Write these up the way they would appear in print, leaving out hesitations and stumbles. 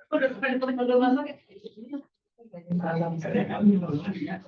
Udah masuk ya?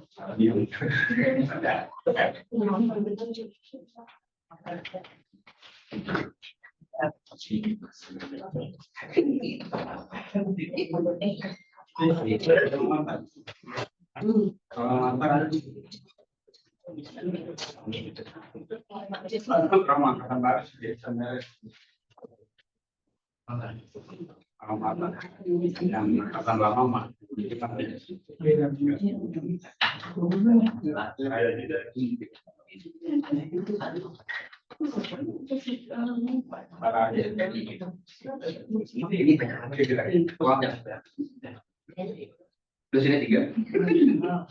Terus ini 3.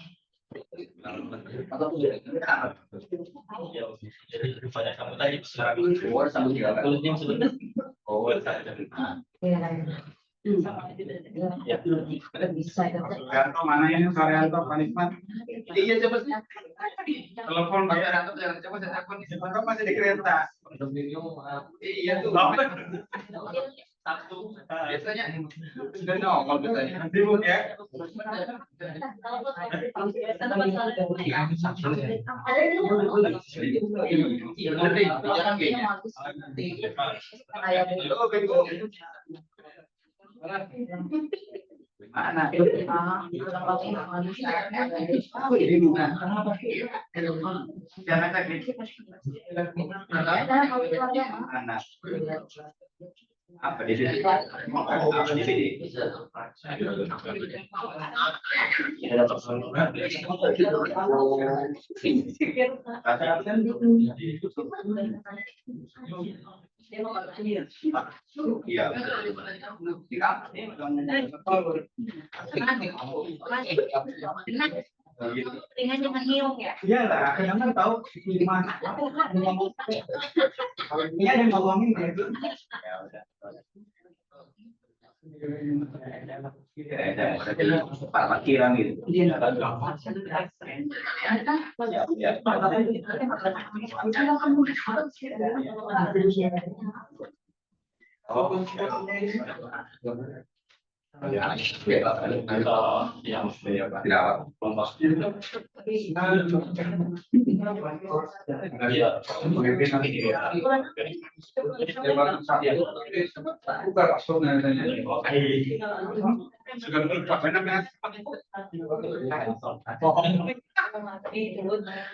Suprianto mana ini Suprianto Panikmat? Iya coba Telepon Pak Pak. Ranto jangan coba saya telepon di Pak masih di kereta. Iya tuh. Satu. Biasanya Sudah nongol biasanya. Sibuk ya. mana? Apa di sini? Apa di sini? Iya. Dengan jangan hiung ya. Iyalah, kadang tahu gimana. Ini ada yang ngomongin gitu. Pak parkiran gitu.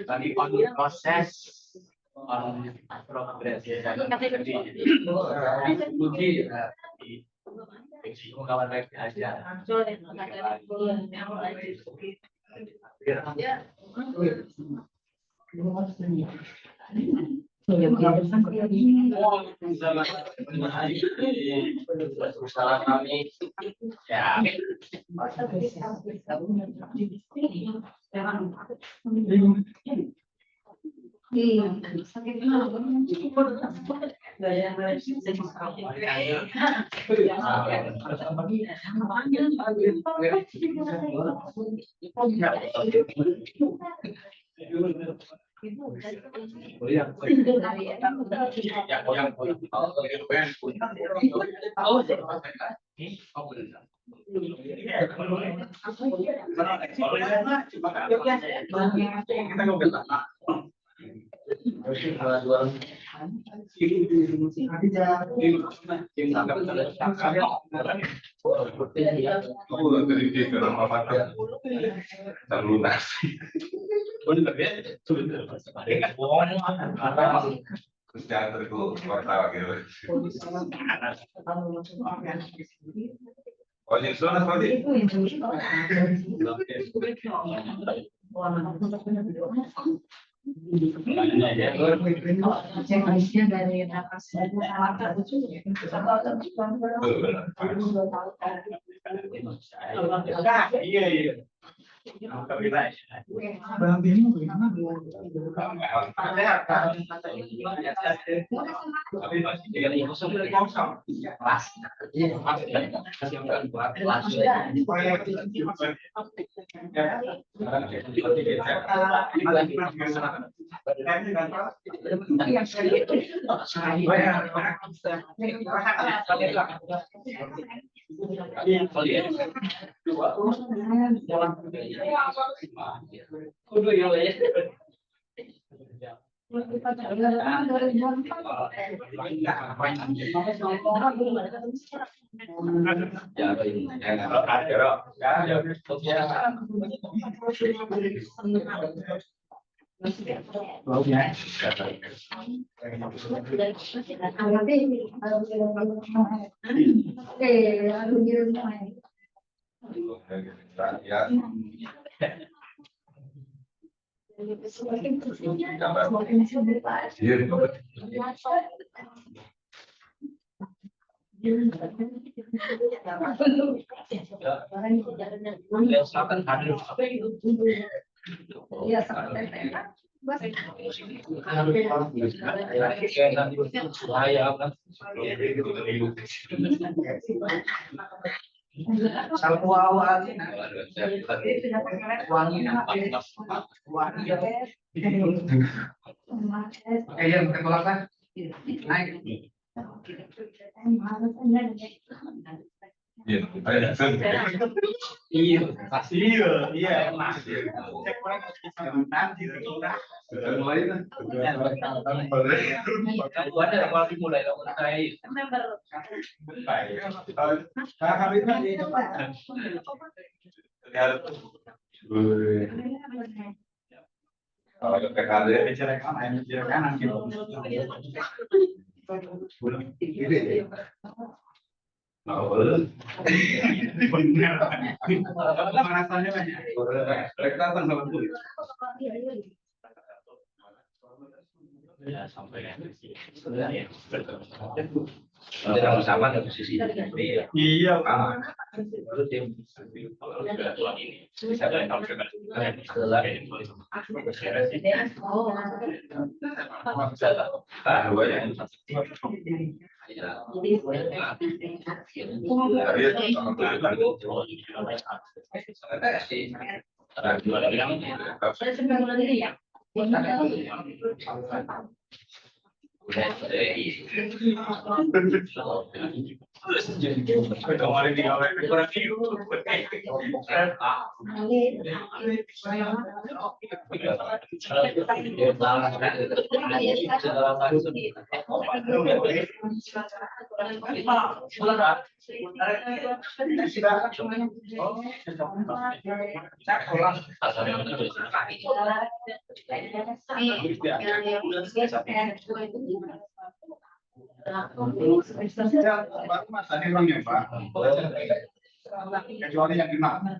Tadi proses progres kawan baik aja. Salah kami ya. Iya. Barang bingung gimana? Ya sampai sebenarnya tidak sama dengan posisi Iya, itu tim ini bisa dari kalau setelah kecuali yang gimana?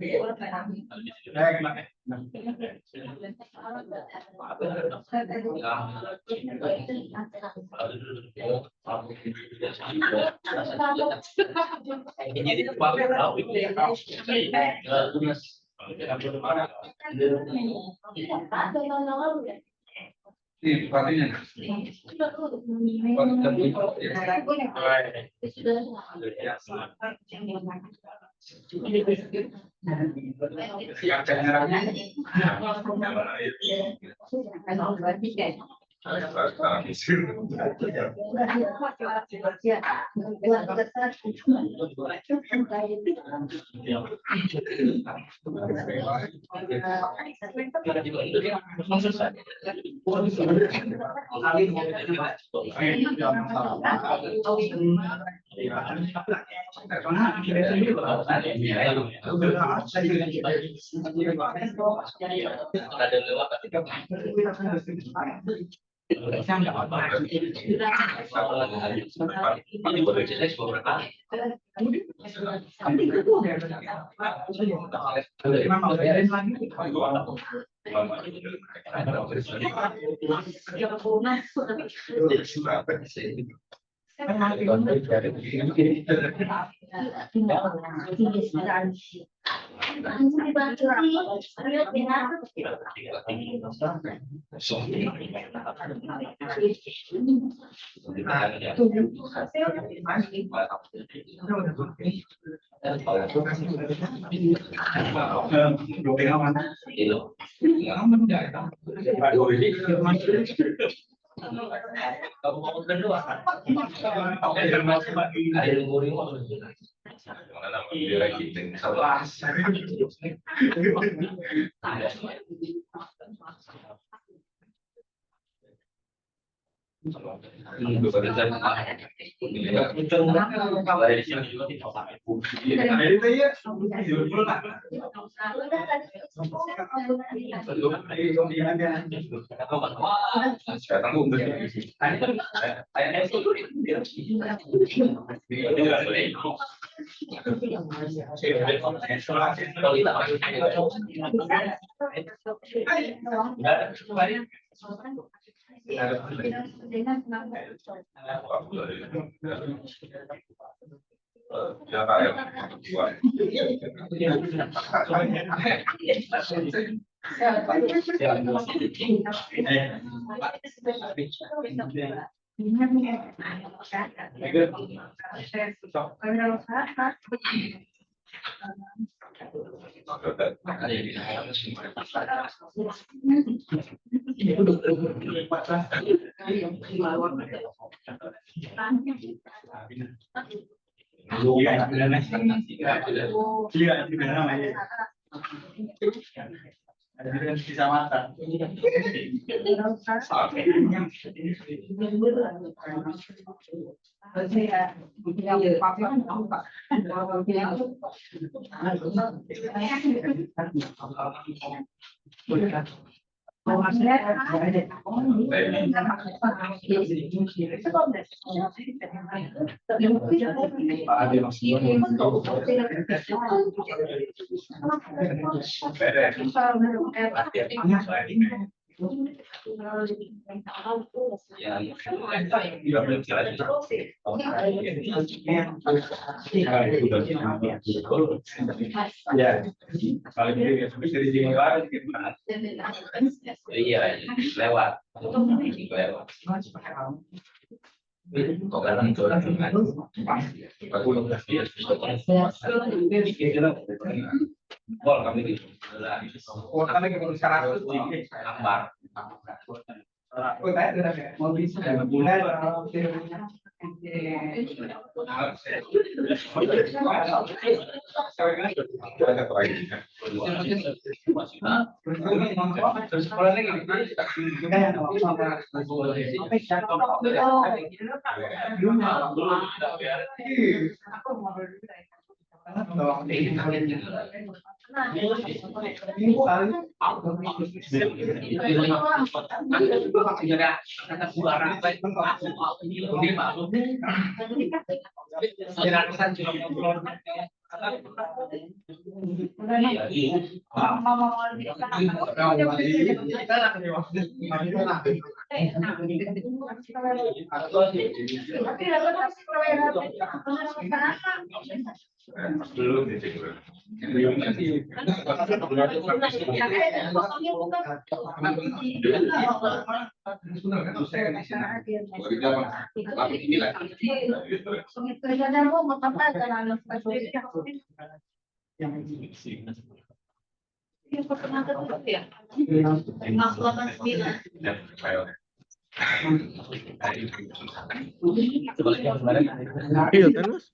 Iya kan Mas?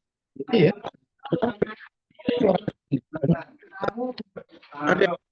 Iya. Ada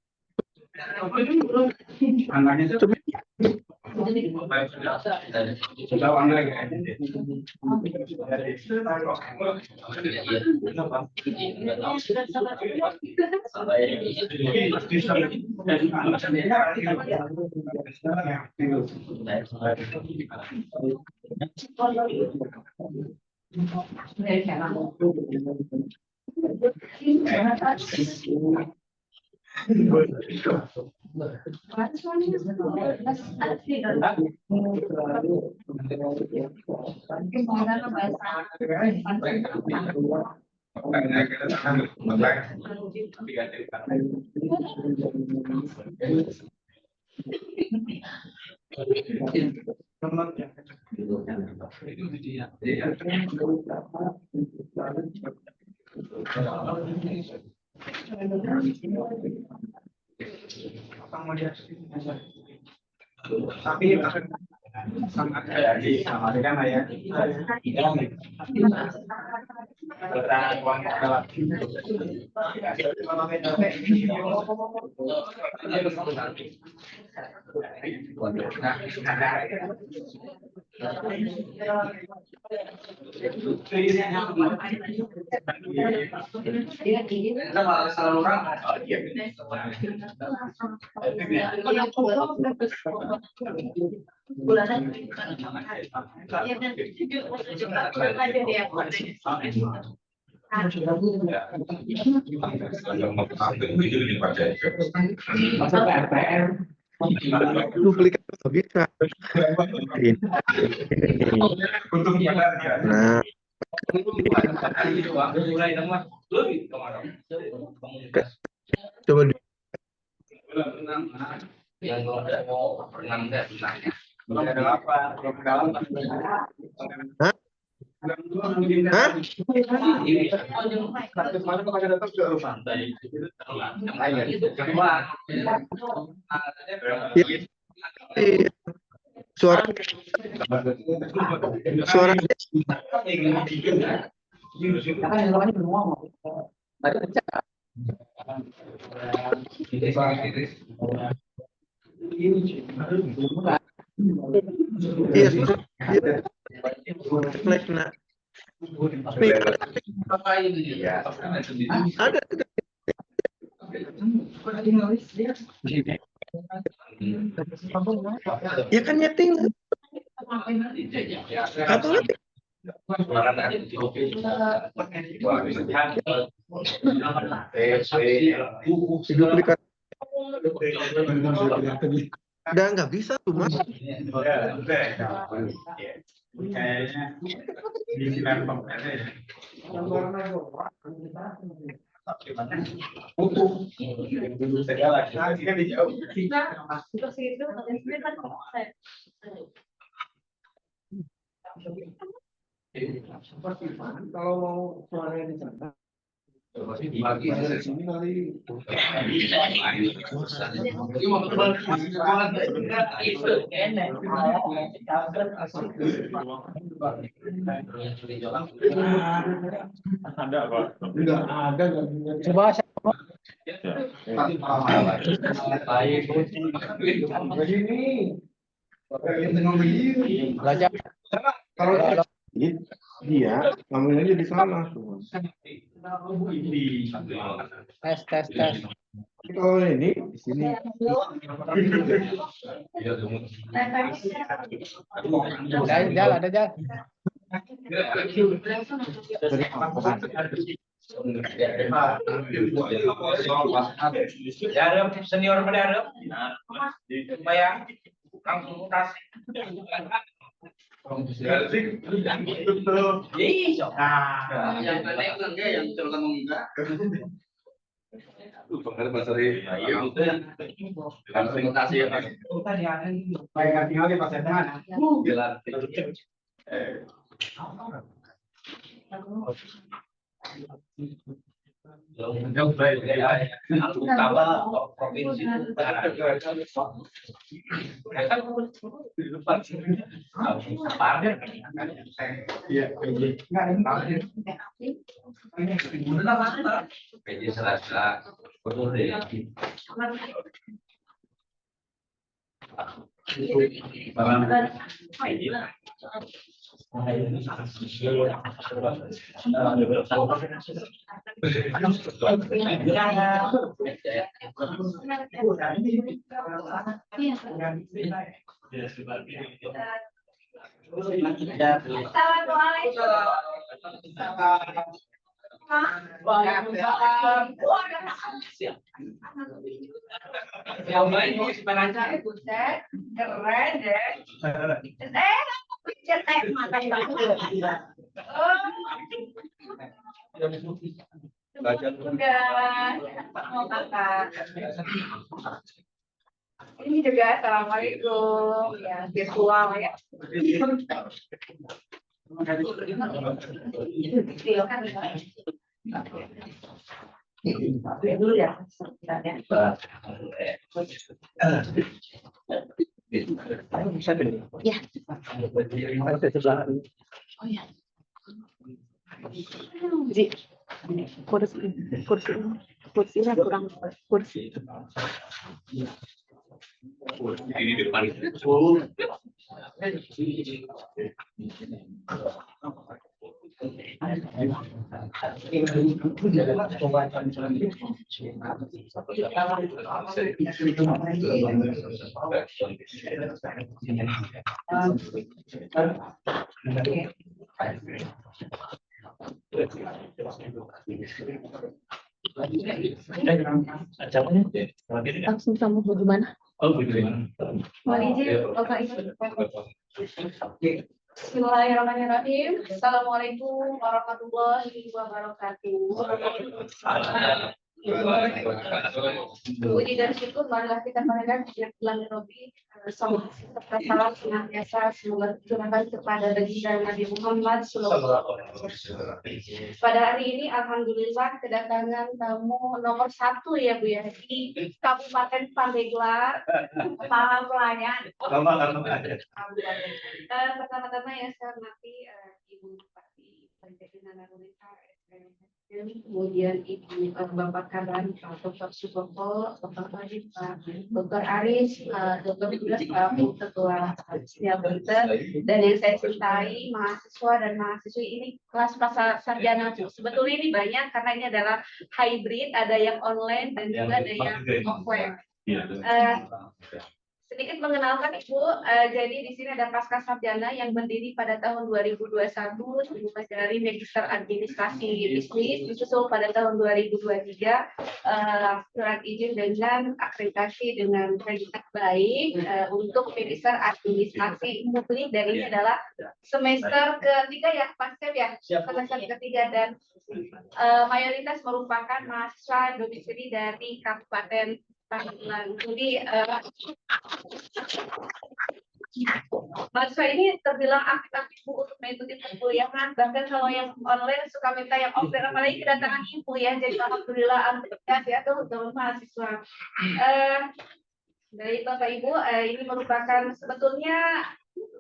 Tapi sangat jadi sama dengan ayah. Duplikat nggak bisa. Untuk Nah, coba Hah? Hah? Suara iya, refleks nak. Ada. Ya kan nyeting. Apa lagi? Duplikat. Udah nggak bisa tuh mas. Kayaknya di sinar komputernya ya. Segala kan dijauh. Kalau mau suaranya dicatat. Ada apa? Enggak ada. Coba siapa? Belajar. Kalau dia ngomongnya aja di sana tuh. Tes. Kalau ini di sini. Ada jalan. Ya, senior pada ada. Supaya langsung mutasi. Waalaikumsalam. Yang lain mau si Pananca. Buset, keren deh. Cetek makan banget. Udah, mau makan. Ini juga assalamualaikum ya virtual ya. Silakan. Dulu ya. Ya. Oh ya. Ji, kursinya kurang kursi. Di depan. Langsung kamu bagaimana? Oh, begitu. Mohon izin, Bapak Ibu. Bismillahirrahmanirrahim. Assalamualaikum warahmatullahi wabarakatuh. Puji dan syukur marilah kita panjatkan kepada Rabbi, salam serta salam senantiasa semoga tercurahkan kepada baginda Nabi Muhammad SAW. Pada hari ini alhamdulillah kedatangan tamu nomor 1 ya Bu ya di Kabupaten Pandeglang, kepala pelayan. Pertama-tama yang saya hormati Ibu Bupati Pandeglang Narulita, kemudian Ibu Bapak Kaban, Dr. Sukopo, Dr. Wajib, Dr. Aris, Dr. Budas, Ketua Setiap Berita, dan yang saya cintai mahasiswa dan mahasiswi ini kelas sarjana. Sebetulnya ini banyak karena ini adalah hybrid, ada yang online dan juga ada yang offline. Sedikit mengenalkan Ibu, jadi di sini ada Pasca Sarjana yang berdiri pada tahun 2021, dimulai dari Magister Administrasi Bisnis, disusul pada tahun 2023, surat izin dengan akreditasi dengan predikat baik untuk Magister Administrasi Publik, dan ini adalah semester ketiga ya, Pasca ya, semester ketiga, dan mayoritas merupakan mahasiswa domisili dari Kabupaten Pandeglang. Jadi mahasiswa ini terbilang aktif Bu untuk mengikuti perkuliahan. Bahkan kalau yang online suka minta yang offline, apalagi kedatangan Ibu ya. Jadi alhamdulillah antusias ya tuh untuk mahasiswa. Dari Bapak Ibu, ini merupakan sebetulnya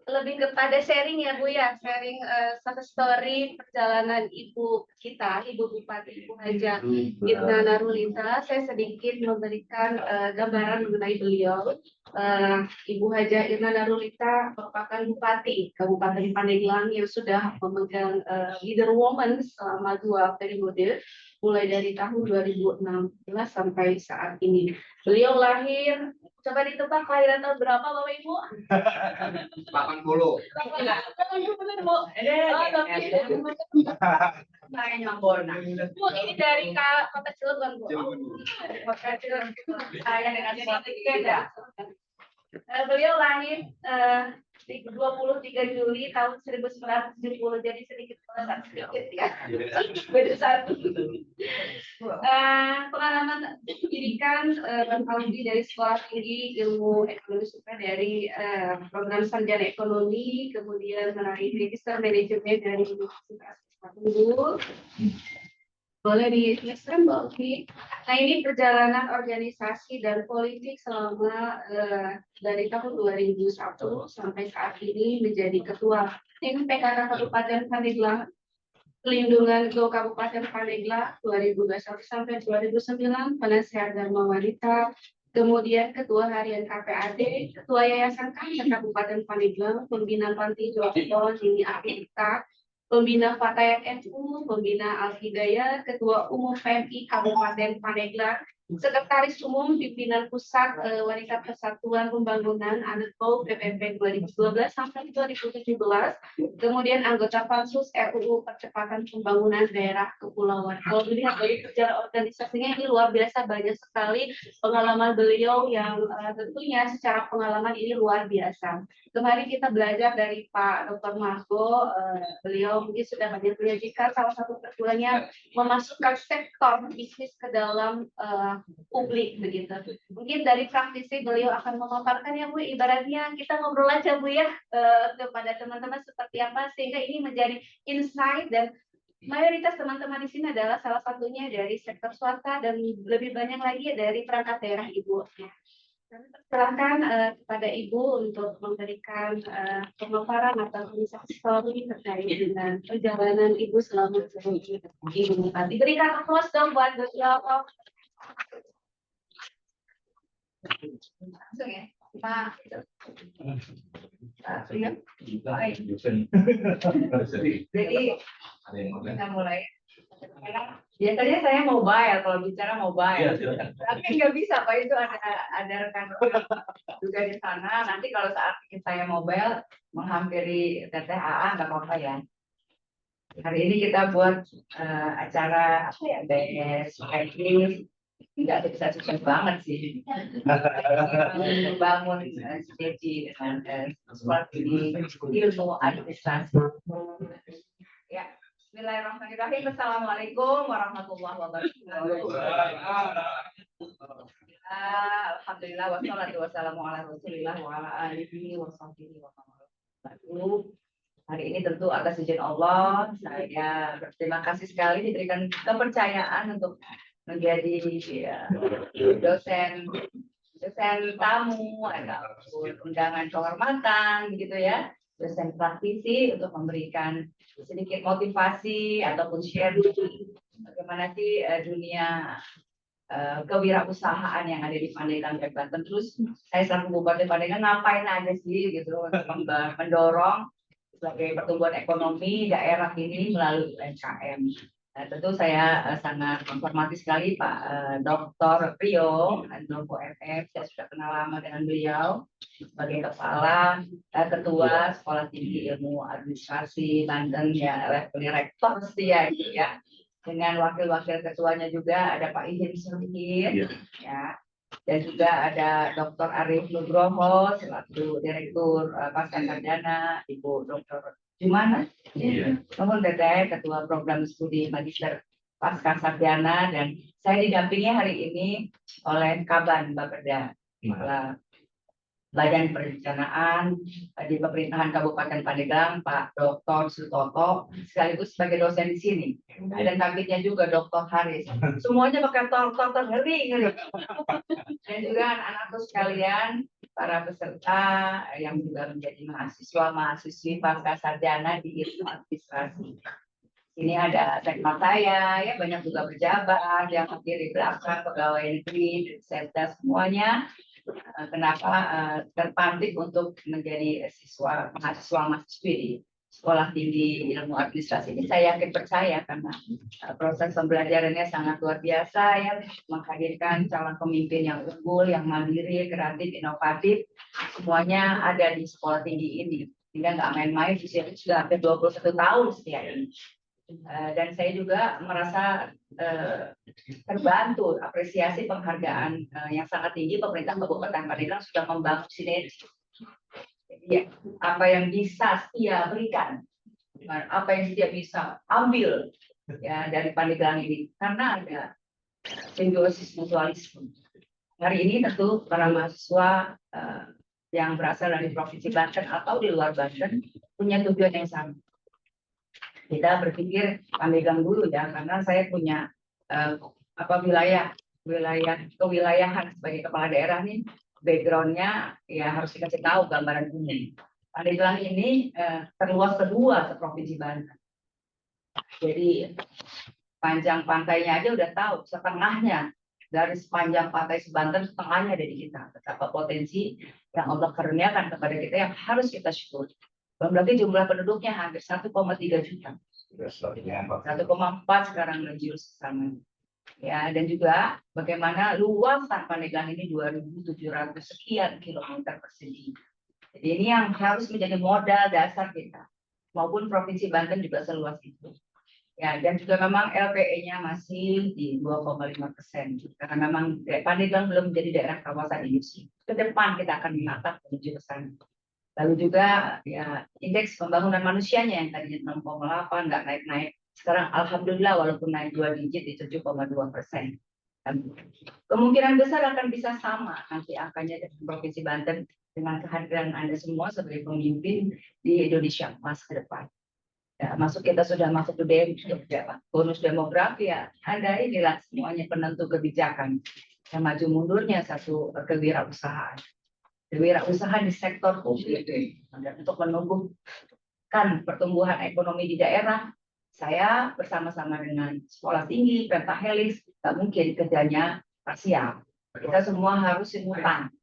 lebih kepada sharing ya Bu ya, sharing success story perjalanan Ibu kita, Ibu Bupati, Ibu Haja Irna Narulita. Saya sedikit memberikan gambaran mengenai beliau. Ibu Haja Irna Narulita merupakan Bupati Kabupaten Pandeglang yang sudah memegang leader woman selama 2 periode, mulai dari tahun 2016 sampai saat ini. Beliau lahir, coba ditebak kelahiran tahun berapa Bapak Ibu? 80. Benar Bu. Bu, ini dari Kota Cilegon Bu. Kota Cilegon. Saya dengan beda. Beliau lahir 23 Juli tahun 1970, jadi sedikit ya. Beda satu. Pengalaman pendidikan alumni dari Sekolah Tinggi Ilmu Ekonomi Superior dari program Sarjana Ekonomi, kemudian meraih Magister Manajemen dari Universitas Unggul. Boleh di-listen Mbak Oki. Nah, ini perjalanan organisasi dan politik selama dari tahun 2001 sampai saat ini menjadi ketua tim PKK Kabupaten Pandeglang, Pelindungan Go Kabupaten Pandeglang 2021 sampai 2009, penasehat Dharma Wanita, kemudian Ketua Harian KPAD, Ketua Yayasan Karya Kabupaten Pandeglang, Pembina Panti Jompo, Nini Akita, Pembina Fatayat NU, Pembina Al-Hidayah, Ketua Umum PMI Kabupaten Pandeglang, Sekretaris Umum Pimpinan Pusat Wanita Persatuan Pembangunan ANEPO PPP 2012 sampai 2017, kemudian anggota Pansus RUU Percepatan Pembangunan Daerah Kepulauan. Kalau dilihat dari sejarah organisasinya ini luar biasa, banyak sekali pengalaman beliau yang tentunya secara pengalaman ini luar biasa. Kemarin kita belajar dari Pak Dr. Margo, beliau mungkin sudah banyak menyajikan salah satu perjuangannya memasukkan sektor bisnis ke dalam publik begitu. Mungkin dari praktisi beliau akan memaparkan ya Bu, ibaratnya kita ngobrol aja Bu ya kepada teman-teman seperti apa sehingga ini menjadi insight, dan mayoritas teman-teman di sini adalah salah satunya dari sektor swasta dan lebih banyak lagi dari perangkat daerah Ibu. Kami persilahkan kepada Ibu untuk memberikan pemaparan atau story terkait dengan perjalanan Ibu selama menjadi Ibu Bupati. Berikan aplaus dong buat beliau. Langsung ya, Pak. Iya. Jadi kita mulai. Biasanya saya mobile, kalau bicara mobile. Tapi nggak bisa, Pak, itu ada rekan juga di sana. Nanti kalau saat saya mobile menghampiri TTAA nggak apa-apa ya. Hari ini kita buat acara apa ya, BS, nggak susah banget sih. Membangun strategi dengan seperti ilmu administrasi. Ya, Bismillahirrahmanirrahim. Assalamualaikum warahmatullahi wabarakatuh. Alhamdulillah wassalatu wassalamu ala Rasulillah wa ala alihi wa sahbihi wa man. Hari ini tentu atas izin Allah, saya berterima kasih sekali diberikan kepercayaan untuk menjadi dosen tamu atau undangan kehormatan gitu ya, dosen praktisi untuk memberikan sedikit motivasi ataupun share bagaimana sih dunia kewirausahaan yang ada di Pandeglang dan Banten. Terus saya selaku Bupati Pandeglang ngapain aja sih gitu untuk mendorong sebagai pertumbuhan ekonomi daerah ini melalui UMKM. Tentu saya sangat menghormati sekali Pak Dr. Rio Andoko FF. Saya sudah kenal lama dengan beliau sebagai kepala ketua Sekolah Tinggi Ilmu Administrasi Banten ya, rektor setia ya. Dengan wakil-wakil ketuanya juga ada Pak Ihim Sulkin ya. Dan juga ada Dr. Arif Nugroho selaku Direktur Pasca Sarjana, Ibu Dr. Jumana, namun Teteh Ketua Program Studi Magister Pasca Sarjana, dan saya didampingi hari ini oleh Kaban Bapeda, Kepala Badan Perencanaan di Pemerintahan Kabupaten Pandeglang, Pak Dr. Sutoto, sekaligus sebagai dosen di sini. Dan kabinnya juga Dr. Haris. Semuanya pakai tor ngeri. Dan juga anak-anakku sekalian, para peserta yang juga menjadi mahasiswa-mahasiswi pasca sarjana di ilmu administrasi. Ini ada segmen saya, ya banyak juga pejabat yang hadir di belakang, pegawai negeri, serta semuanya. Kenapa terpantik untuk menjadi mahasiswa-mahasiswi di Sekolah Tinggi Ilmu Administrasi ini? Saya yakin percaya karena proses pembelajarannya sangat luar biasa ya, menghadirkan calon pemimpin yang unggul, yang mandiri, kreatif, inovatif, semuanya ada di Sekolah Tinggi ini. Sehingga nggak main-main, usianya sudah hampir 21 tahun setiap ini. Dan saya juga merasa terbantu, apresiasi penghargaan yang sangat tinggi. Pemerintah Kabupaten Pandeglang sudah membangun sinergi. Jadi apa yang bisa Setia berikan, apa yang Setia bisa ambil ya dari Pandeglang ini, karena ada simbiosis mutualisme. Hari ini tentu para mahasiswa yang berasal dari Provinsi Banten atau di luar Banten punya tujuan yang sama. Kita berpikir Pandeglang dulu ya, karena saya punya wilayah kewilayahan sebagai kepala daerah nih, backgroundnya ya harus dikasih tahu gambaran umum. Pandeglang ini terluas kedua seprovinsi Banten. Jadi panjang pantainya aja udah tahu, setengahnya dari sepanjang pantai Banten, setengahnya ada di kita. Betapa potensi yang Allah karuniakan kepada kita yang harus kita syukuri. Belum lagi jumlah penduduknya hampir 1,3 juta. 1,4 sekarang religius sama. Ya, dan juga bagaimana luasan Pandeglang ini 2.700 sekian kilometer persegi. Jadi ini yang harus menjadi modal dasar kita, maupun Provinsi Banten juga seluas itu. Ya, dan juga memang LPE-nya masih di 2,5%, karena memang Pandeglang belum menjadi daerah kawasan industri. Ke depan kita akan menatap menuju ke sana. Lalu juga ya indeks pembangunan manusianya yang tadinya 6,8 nggak naik-naik. Sekarang alhamdulillah walaupun naik 2 digit di 7,2%. Kemungkinan besar akan bisa sama nanti angkanya dari Provinsi Banten dengan kehadiran Anda semua sebagai pemimpin di Indonesia Emas ke depan. Ya, kita sudah masuk ke bonus demografi ya. Anda inilah semuanya penentu kebijakan. Yang maju mundurnya satu kewirausahaan. Kewirausahaan di sektor publik untuk menumbuhkan pertumbuhan ekonomi di daerah. Saya bersama-sama dengan sekolah tinggi, Pentahelix, tak mungkin kerjanya parsial. Kita semua harus simultan.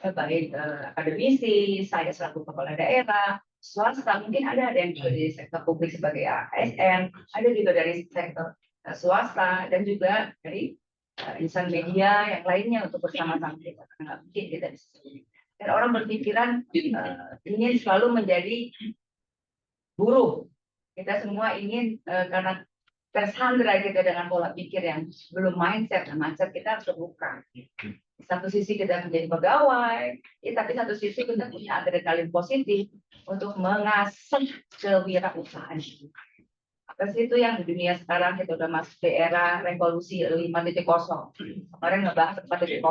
Baik akademisi, saya selaku kepala daerah, swasta, mungkin ada yang juga di sektor publik sebagai ASN, ada juga dari sektor swasta, dan juga dari insan media yang lainnya untuk bersama-sama kita. Nggak mungkin kita bisa sendiri. Dan orang berpikiran ingin selalu menjadi buruh. Kita semua ingin karena tersandra kita dengan pola pikir yang belum mindset kita harus terbuka. Satu sisi kita menjadi pegawai, tapi satu sisi kita punya adrenalin positif untuk mengasah kewirausahaan. Apa sih itu yang di dunia sekarang kita udah masuk di era revolusi 5.0. Kemarin ngebahas 4.0.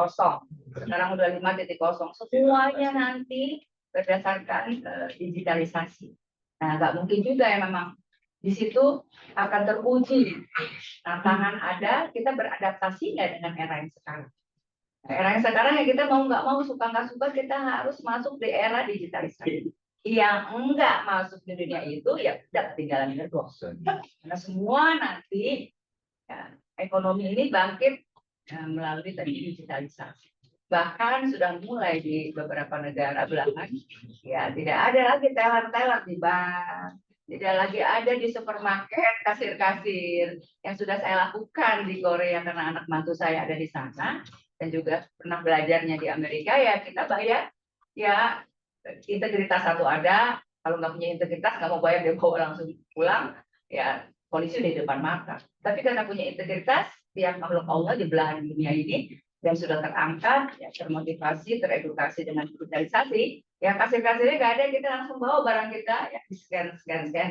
Sekarang udah 5.0. Semuanya nanti berdasarkan digitalisasi. Nah, nggak mungkin juga ya memang di situ akan teruji tantangan ada, kita beradaptasi nggak dengan era yang sekarang. Nah, era yang sekarang ya kita mau nggak mau, suka nggak suka, kita harus masuk di era digitalisasi. Yang enggak masuk di dunia itu ya udah ketinggalan gedung. Karena semua nanti ya, ekonomi ini bangkit melalui tadi digitalisasi. Bahkan sudah mulai di beberapa negara belakangan ya tidak ada lagi teller-teller di bank, tidak lagi ada di supermarket kasir-kasir yang sudah saya lakukan di Korea karena anak mantu saya ada di sana dan juga pernah belajarnya di Amerika. Ya kita bayar ya integritas satu ada, kalau nggak punya integritas nggak mau bayar dia bawa langsung pulang, ya polisi di depan mata. Tapi karena punya integritas, tiap makhluk Allah di belahan dunia ini dan sudah terangkat, ya, termotivasi, teredukasi dengan digitalisasi, ya kasir-kasirnya nggak ada, kita langsung bawa barang kita, ya scan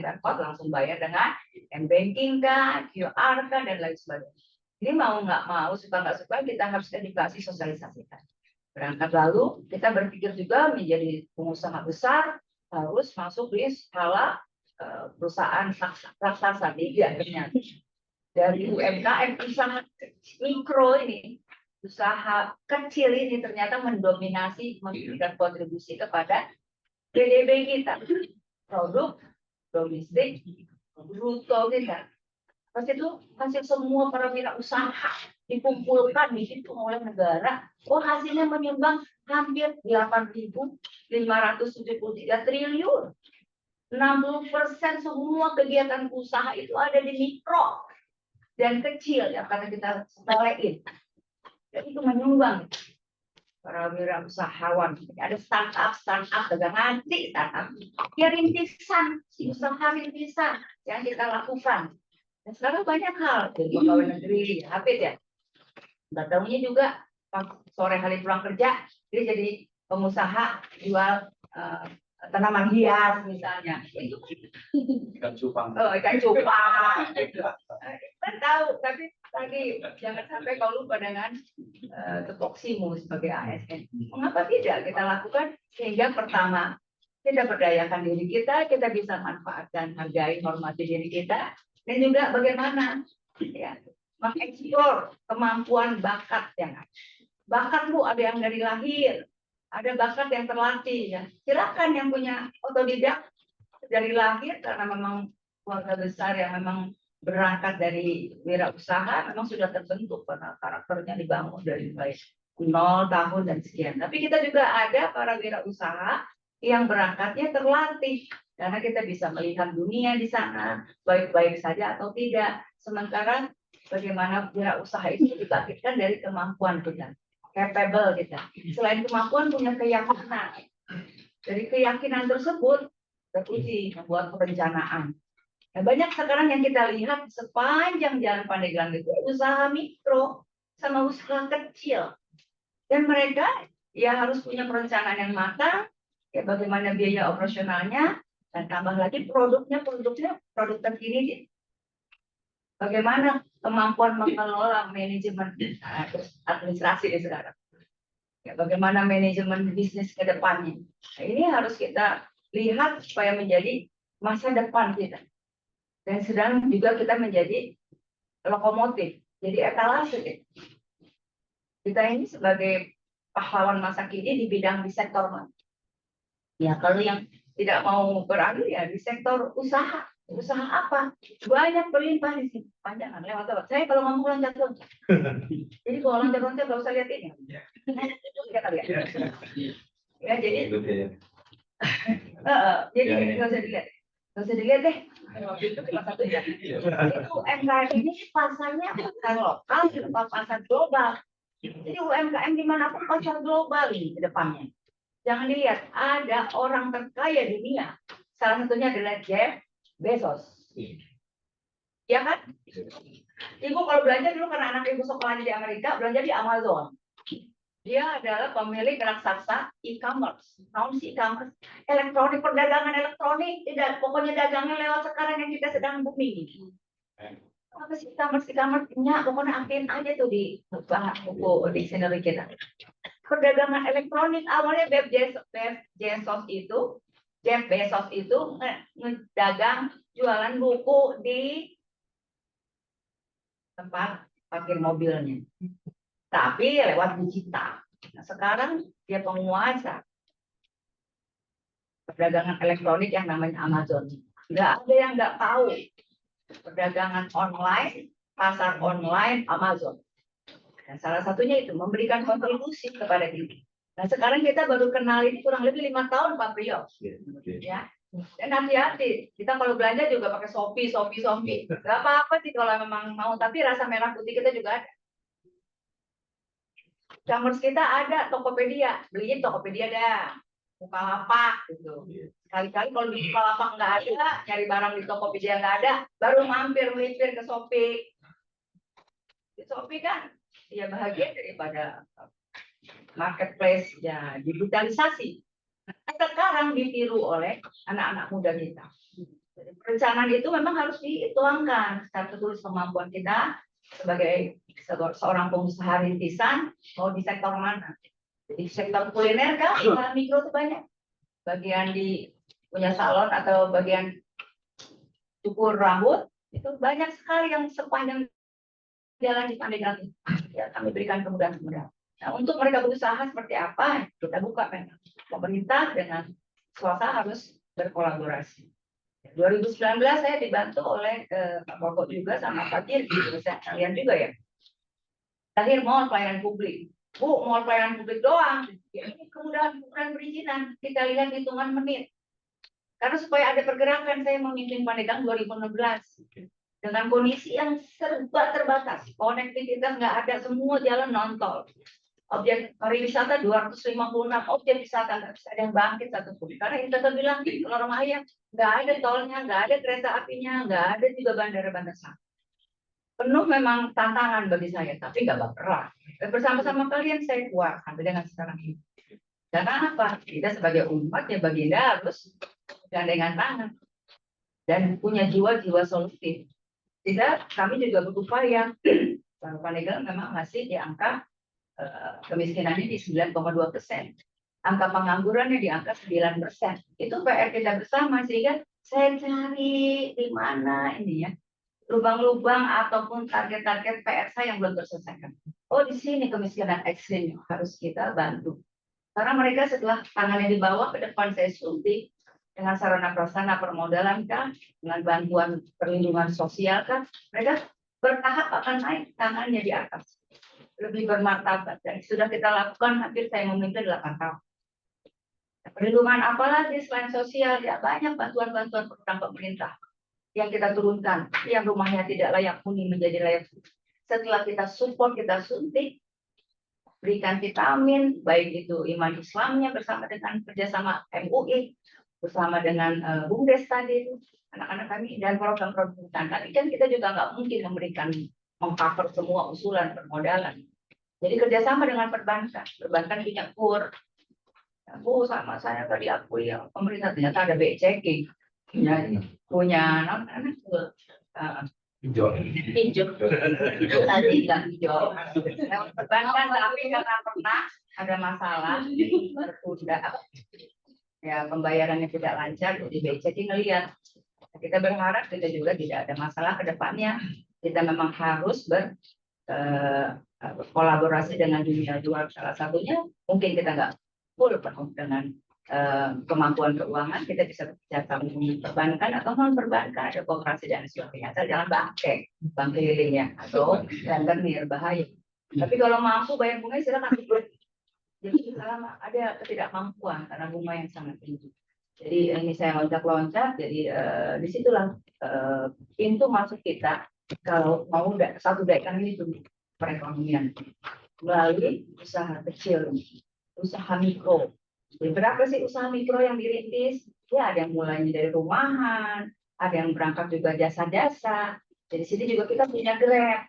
barcode langsung bayar dengan m-banking kah, QR kah, dan lain sebagainya. Ini mau nggak mau, suka nggak suka, kita harus edukasi, sosialisasikan. Berangkat lalu kita berpikir juga menjadi pengusaha besar harus masuk di skala perusahaan raksasa di akhirnya dari UMKM, usaha mikro ini, usaha kecil ini ternyata mendominasi, memberikan kontribusi kepada PDB kita, produk domestik bruto kita. Pas itu hasil semua para wirausaha dikumpulkan di situ oleh negara, hasilnya menyumbang hampir 8.573 triliun. 60% semua kegiatan usaha itu ada di mikro dan kecil yang karena kita sepelein. Dan itu menyumbang para wirausahawan. Ada startup dagang hati, startup. Ya rintisan, usaha rintisan yang kita lakukan. Dan sekarang banyak hal, jadi pegawai negeri, Hafid ya. Nggak tahunya juga sore hari pulang kerja, dia jadi pengusaha jual tanaman hias misalnya. Itu Ikan cupang. ikan cupang. Kan tahu, tapi tadi jangan sampai kau lupa dengan tupoksimu sebagai ASN. Mengapa tidak kita lakukan sehingga pertama kita berdayakan diri kita bisa manfaatkan, hargai, hormati diri kita. Dan juga bagaimana ya, mengeksplor kemampuan bakat yang ada. Bakat Bu ada yang dari lahir, ada bakat yang terlatih ya. Silakan yang punya otodidak dari lahir karena memang keluarga besar yang memang berangkat dari wirausaha memang sudah terbentuk karena karakternya dibangun dari mulai 0 tahun dan sekian. Tapi kita juga ada para wirausaha yang berangkatnya terlatih. Karena kita bisa melihat dunia di sana, baik-baik saja atau tidak. Sementara bagaimana wirausaha itu dibangkitkan dari kemampuan kita, capable kita. Selain kemampuan punya keyakinan. Dari keyakinan tersebut teruji membuat perencanaan. Nah, banyak sekarang yang kita lihat sepanjang jalan Pandeglang itu usaha mikro sama usaha kecil. Dan mereka ya harus punya perencanaan yang matang, ya bagaimana biaya operasionalnya, dan tambah lagi produknya produk terkini. Bagaimana kemampuan mengelola manajemen administrasi di sekarang. Ya, bagaimana manajemen bisnis ke depannya. Nah, ini harus kita lihat supaya menjadi masa depan kita. Dan sedang juga kita menjadi lokomotif, jadi etalase. Kita ini sebagai pahlawan masa kini di bidang di sektor mana? Ya kalau yang tidak mau beradu ya di sektor usaha. Usaha apa? Banyak berlimpah di sini. Panjangan lewat. Saya kalau ngomong loncat-loncat. Jadi kalau loncat-loncat nggak usah lihat ini. Ya kali ya. Ya jadi jadi nggak usah dilihat. Nggak usah dilihat deh. Waktu itu cuma satu ya. Itu UMKM ini pasarnya pasar lokal, pasar global. Jadi UMKM dimanapun pasar global ini ke depannya. Jangan dilihat, ada orang terkaya dunia. Salah satunya adalah Jeff Bezos. Ya kan? Ibu kalau belanja dulu karena anak ibu sekolahnya di Amerika, belanja di Amazon. Dia adalah pemilik raksasa e-commerce. Tahun e-commerce, elektronik, perdagangan elektronik, tidak pokoknya dagangnya lewat sekarang yang kita sedang booming. Apa sih e-commerce-nya? Pokoknya aktif aja tuh di buku dictionary kita. Perdagangan elektronik awalnya Jeff Bezos itu ngedagang jualan buku di tempat parkir mobilnya. Tapi lewat digital. Nah, sekarang dia penguasa perdagangan elektronik yang namanya Amazon. Nggak ada yang nggak tahu perdagangan online, pasar online Amazon. Dan salah satunya itu memberikan kontribusi kepada diri. Nah sekarang kita baru kenal ini kurang lebih 5 tahun Pak Priyo. Ya. Dan hati-hati, kita kalau belanja juga pakai Shopee. Gak apa-apa sih kalau memang mau, tapi rasa merah putih kita juga ada. E-commerce kita ada Tokopedia, belinya Tokopedia dah. Bukalapak gitu. Kali-kali kalau di Bukalapak nggak ada, cari barang di Tokopedia nggak ada, baru melipir ke Shopee. Di Shopee kan, ya bahagia daripada marketplace ya digitalisasi. Sekarang ditiru oleh anak-anak muda kita. Jadi, perencanaan itu memang harus dituangkan secara tertulis kemampuan kita sebagai seorang pengusaha rintisan mau di sektor mana. Jadi sektor kuliner kan, usaha mikro itu banyak. Bagian di punya salon atau bagian cukur rambut itu banyak sekali yang sepanjang jalan di Pandeglang. Ya, kami berikan kemudahan-kemudahan. Nah, untuk mereka berusaha seperti apa, kita buka memang. Pemerintah dengan swasta harus berkolaborasi. 2019 saya dibantu oleh Pak Koko juga sama Pak Dirgi, kalian juga ya. Lahir mall pelayanan publik. Bu, mall pelayanan publik doang. Ya, ini kemudahan perizinan. Kita lihat hitungan menit. Karena supaya ada pergerakan, saya memimpin Pandeglang 2016. Dengan kondisi yang serba terbatas. Konektivitas nggak ada, semua jalan non-tol. Objek pariwisata 256 objek wisata, nggak bisa ada yang bangkit satupun. Karena investor bilang, kalau Raya nggak ada tolnya, nggak ada kereta apinya, nggak ada juga bandara-bandara. Penuh memang tantangan bagi saya, tapi nggak baperan. Bersama-sama kalian saya kuat sampai dengan sekarang ini. Karena apa? Kita sebagai umat ya baginda harus gandengan tangan dan punya jiwa-jiwa solutif. Tidak, kami juga berupaya. Pandeglang memang masih di angka kemiskinannya di 9,2%. Angka penganggurannya di angka 9%. Itu PR kita bersama, sehingga saya cari di mana ini ya lubang-lubang ataupun target-target PR saya yang belum terselesaikan. Oh, di sini kemiskinan ekstrim harus kita bantu. Karena mereka setelah tangannya di bawah, ke depan saya suntik dengan sarana prasarana permodalan kan, dengan bantuan perlindungan sosial kan, mereka bertahap akan naik tangannya di atas. Lebih bermartabat, dan sudah kita lakukan hampir saya memimpin 8 tahun. Perlindungan apalagi selain sosial, ya banyak bantuan-bantuan program pemerintah yang kita turunkan, yang rumahnya tidak layak huni menjadi layak huni. Setelah kita support, kita suntik, berikan vitamin, baik itu iman Islamnya bersama dengan kerjasama MUI, bersama dengan BUMDes tadi itu, anak-anak kami, dan program-program hutan. Tapi kan kita juga nggak mungkin memberikan mengcover semua usulan permodalan. Jadi kerjasama dengan perbankan, perbankan punya KUR. Ya, Bu, sama saya tadi aku yang pemerintah ternyata ada BI checking, punya anak-anak hijau tadi nggak hijau. Perbankan tapi karena pernah ada masalah tertunda, ya pembayarannya tidak lancar, jadi BI checking ngelihat. Kita berharap kita juga tidak ada masalah ke depannya. Kita memang harus berkolaborasi dengan dunia luar. Salah satunya mungkin kita nggak full penuh dengan kemampuan keuangan, kita bisa bekerja dengan perbankan atau non perbankan, ada koperasi dan sebagainya. Asal jangan bangke, bank kelilingnya atau rentenir bahaya. Tapi kalau mampu bayar bunga silakan. Jadi selama ada ketidakmampuan karena bunga yang sangat tinggi. Jadi ini saya loncat-loncat. Jadi disitulah pintu masuk kita kalau mau satu daerah itu perekonomian melalui usaha kecil, usaha mikro. Jadi berapa sih usaha mikro yang dirintis? Ya ada yang mulainya dari rumahan, ada yang berangkat juga jasa-jasa. Jadi sini juga kita punya Grab.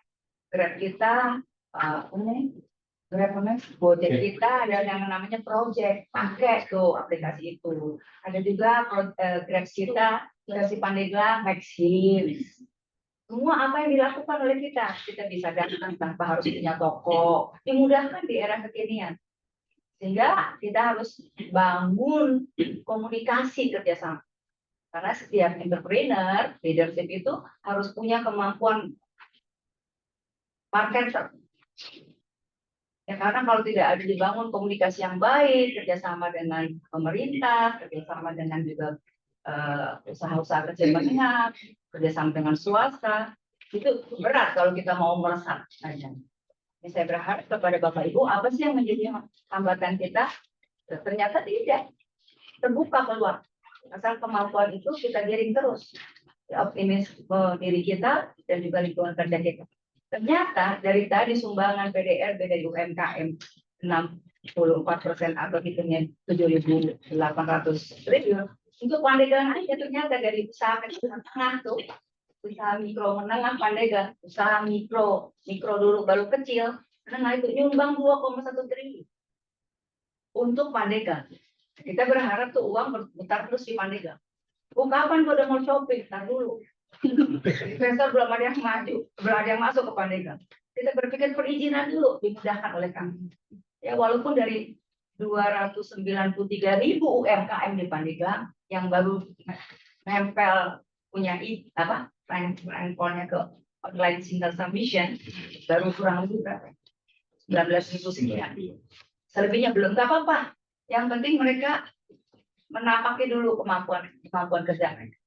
Grab kita Gojek kita ada yang namanya project, pakai tuh aplikasi itu. Ada juga Grab kita, versi Pandeglang, Maxim. Semua apa yang dilakukan oleh kita bisa datang tanpa harus punya toko, dimudahkan di era kekinian. Sehingga kita harus bangun komunikasi kerjasama. Karena setiap entrepreneur, leadership itu harus punya kemampuan marketer. Ya, karena kalau tidak ada dibangun komunikasi yang baik, kerjasama dengan pemerintah, kerjasama dengan juga usaha-usaha kecil menengah, kerjasama dengan swasta, itu berat kalau kita mau melesat aja. Ini saya berharap kepada Bapak Ibu, apa sih yang menjadi hambatan kita? Ternyata tidak terbuka keluar. Asal kemampuan itu kita giring terus. Optimisme diri kita dan juga lingkungan kerja kita. Ternyata dari tadi sumbangan PDRB dari UMKM 64% atau hitungnya 7.800 triliun. Untuk Pandeglang aja ternyata dari usaha kecil menengah tuh, usaha mikro menengah Pandeglang, usaha mikro dulu baru kecil, menengah itu nyumbang 2,1 triliun untuk Pandeglang. Kita berharap tuh uang berputar terus di Pandeglang. Kapan udah mau shopping? Ntar dulu. Investor belum ada yang maju, belum ada yang masuk ke Pandeglang. Kita berpikir perizinan dulu dimudahkan oleh kami. Ya walaupun dari 293.000 UMKM di Pandeglang yang baru nempel punya rank-nya ke online single submission baru kurang lebih berapa? 19.000 sekian. Selebihnya belum, nggak apa-apa. Yang penting mereka menapaki dulu kemampuan kerja mereka.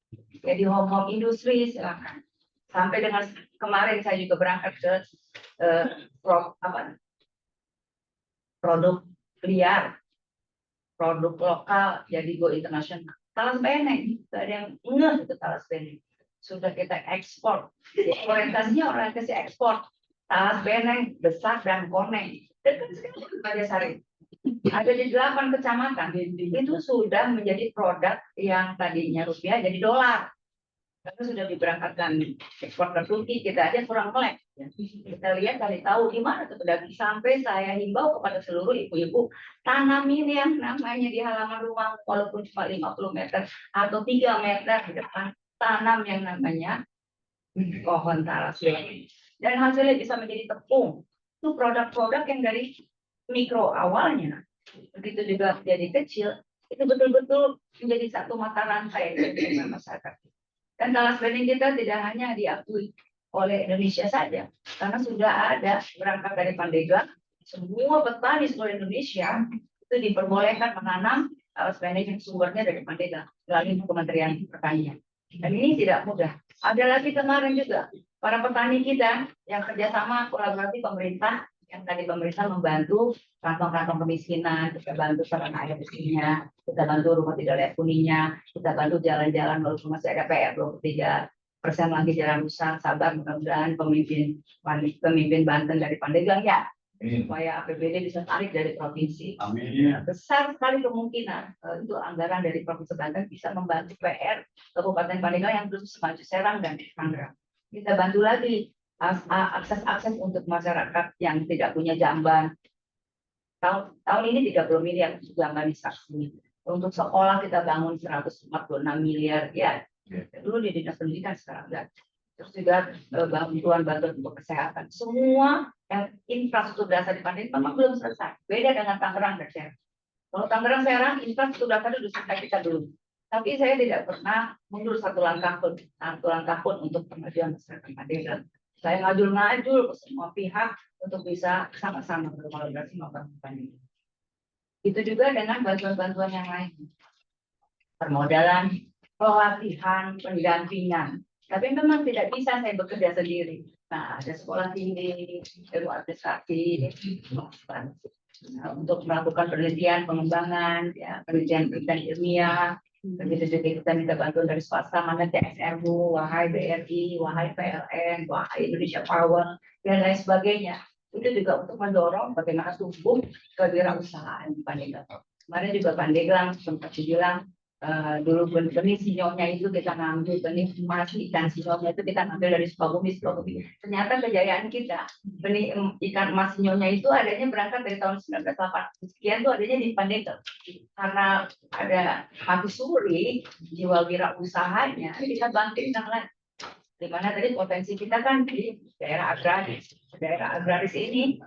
Jadi home industri silakan. Sampai dengan kemarin saya juga berangkat ke produk liar, produk lokal jadi go internasional. Talas Beneng, ada yang ngeh itu Talas Beneng. Sudah kita ekspor. Jadi orientasinya orientasi ekspor. Talas Beneng, Besar dan Koneng. Dekat sekali Raja Sari. Ada di 8 kecamatan. Itu sudah menjadi produk yang tadinya rupiah jadi dolar. Karena sudah diberangkatkan ekspor ke Turki, kita aja kurang melek. Kita lihat kali tahu di mana tuh pedagang. Sampai saya himbau kepada seluruh ibu-ibu, tanamin yang namanya di halaman rumah, walaupun cuma 50 meter atau 3 meter di depan, tanam yang namanya pohon talas beneng. Dan hasilnya bisa menjadi tepung. Itu produk-produk yang dari mikro awalnya. Begitu juga jadi kecil, itu betul-betul menjadi satu mata rantai dari masyarakat. Dan talas beneng kita tidak hanya diakui oleh Indonesia saja, karena sudah ada berangkat dari Pandeglang, semua petani seluruh Indonesia itu diperbolehkan menanam talas beneng yang sumbernya dari Pandeglang melalui Kementerian Pertanian. Dan ini tidak mudah. Ada lagi kemarin juga para petani kita yang kerjasama kolaborasi pemerintah, yang tadi pemerintah membantu kantong-kantong kemiskinan, kita bantu sarana air bersihnya, kita bantu rumah tidak layak huninya, kita bantu jalan-jalan walaupun masih ada PR 23 lagi jalan rusak, sabar mudah-mudahan pemimpin Banten dari Pandeglang ya, supaya APBD bisa tarik dari provinsi. Amin. Besar sekali kemungkinan itu anggaran dari Provinsi Banten bisa membantu PR Kabupaten Pandeglang yang belum semaju Serang dan Tangerang. Kita bantu lagi akses untuk masyarakat yang tidak punya jamban. Tahun ini 30 miliar jambanisasi. Untuk sekolah kita bangun 146 miliar ya. Dulu di dinas pendidikan, sekarang enggak. Terus juga bantuan untuk kesehatan. Semua yang infrastruktur dasar di Pandeglang memang belum selesai. Beda dengan Tangerang dan Serang. Kalau Tangerang Serang infrastruktur dasar itu selesai kita belum. Tapi saya tidak pernah mundur satu langkah pun untuk kemajuan masyarakat Pandeglang. Saya ngajul ke semua pihak untuk bisa sama-sama berkolaborasi membangun ini. Itu juga dengan bantuan-bantuan yang lain. Permodalan, pelatihan, pendampingan. Tapi memang tidak bisa saya bekerja sendiri. Nah, ada sekolah tinggi, ilmu administrasi, untuk melakukan penelitian, pengembangan, ya, penelitian ilmiah. Begitu juga kita minta bantuan dari swasta, mana TSRU, Wahai BRI, Wahai PLN, Wahai Indonesia Power, dan lain sebagainya. Itu juga untuk mendorong bagaimana tumbuh kewirausahaan di Pandeglang. Kemarin juga Pandeglang sempat dibilang dulu benih sinyonya itu kita ngambil, benih emas ikan sinyonya itu kita ngambil dari Sukabumi. Ternyata kejayaan kita benih ikan emas sinyonya itu adanya berangkat dari tahun 1980 sekian, itu adanya di Pandeglang. Karena ada Habis Suri, jiwa wirausahanya kita bangkitkan lagi. Di mana tadi potensi kita kan di daerah agraris. Daerah agraris ini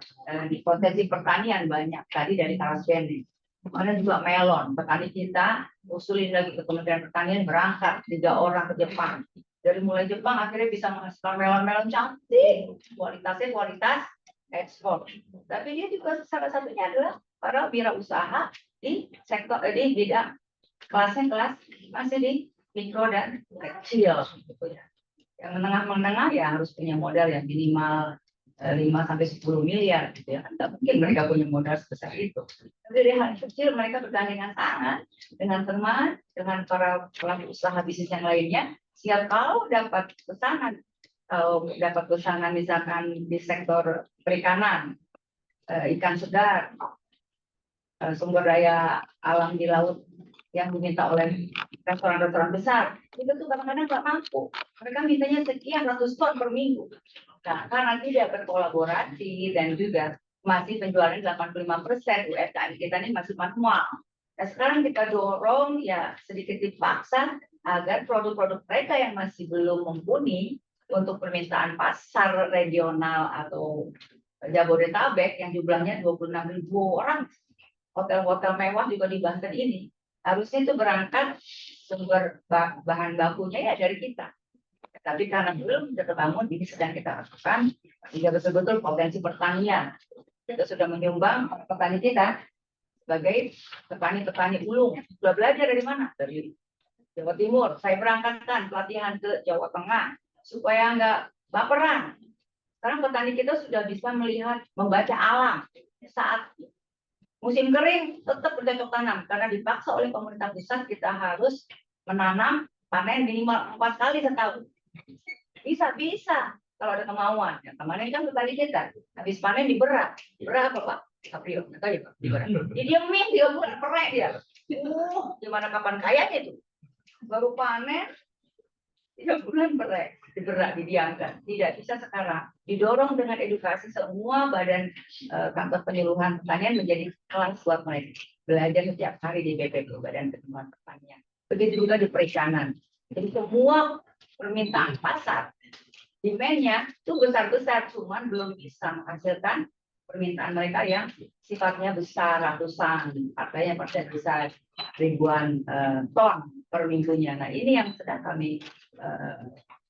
di potensi pertanian banyak tadi dari Talasbeni. Kemarin juga melon, petani kita usulin lagi ke Kementerian Pertanian, berangkat 3 orang ke Jepang. Dari mulai Jepang akhirnya bisa menghasilkan melon-melon cantik, kualitasnya kualitas ekspor. Tapi dia juga salah satunya adalah para wirausaha di sektor di bidang kelas masih di mikro dan kecil. Gitu ya. Yang menengah ya harus punya modal yang minimal 5-10 miliar gitu ya. Tidak mungkin mereka punya modal sebesar itu. Tapi dari hal kecil mereka bergandengan tangan dengan teman, dengan para pelaku usaha bisnis yang lainnya. Siap kalau dapat pesanan misalkan di sektor perikanan, ikan segar, sumber daya alam di laut yang diminta oleh restoran-restoran besar, itu tuh kadang-kadang nggak mampu. Mereka mintanya sekian ratus ton per minggu. Nah, karena tidak berkolaborasi dan juga masih penjualan 85%, UMKM kita ini masih manual. Nah, sekarang kita dorong ya sedikit dipaksa agar produk-produk mereka yang masih belum mumpuni untuk permintaan pasar regional atau Jabodetabek yang jumlahnya 26.000 orang, hotel-hotel mewah juga di Banten ini, harusnya itu berangkat sumber bahan bakunya ya dari kita. Tapi karena belum terbangun, ini sedang kita lakukan sehingga betul-betul potensi pertanian. Kita sudah menyumbang petani kita sebagai petani-petani ulung. Sudah belajar dari mana? Dari Jawa Timur. Saya berangkatkan pelatihan ke Jawa Tengah supaya nggak baperan. Sekarang petani kita sudah bisa melihat, membaca alam. Saat musim kering tetap bercocok tanam karena dipaksa oleh pemerintah pusat kita harus menanam panen minimal 4 kali setahun. Bisa kalau ada kemauan. Ya, kemarin kan petani kita habis panen diberak apa Pak? April, nggak tahu ya Pak. Diberak. Didiemin 3 bulan perek dia. Gimana kapan kayanya itu? Baru panen 3 bulan perek, diberak, didiamkan. Tidak bisa sekarang. Didorong dengan edukasi semua badan kantor penyuluhan pertanian menjadi kelas buat mereka. Belajar setiap hari di BPK, Badan Pengembangan Pertanian. Begitu juga di perikanan. Jadi semua permintaan pasar, demand-nya itu besar-besar, cuman belum bisa menghasilkan permintaan mereka yang sifatnya besar, ratusan, artinya bisa ribuan ton per minggunya. Nah, ini yang sedang kami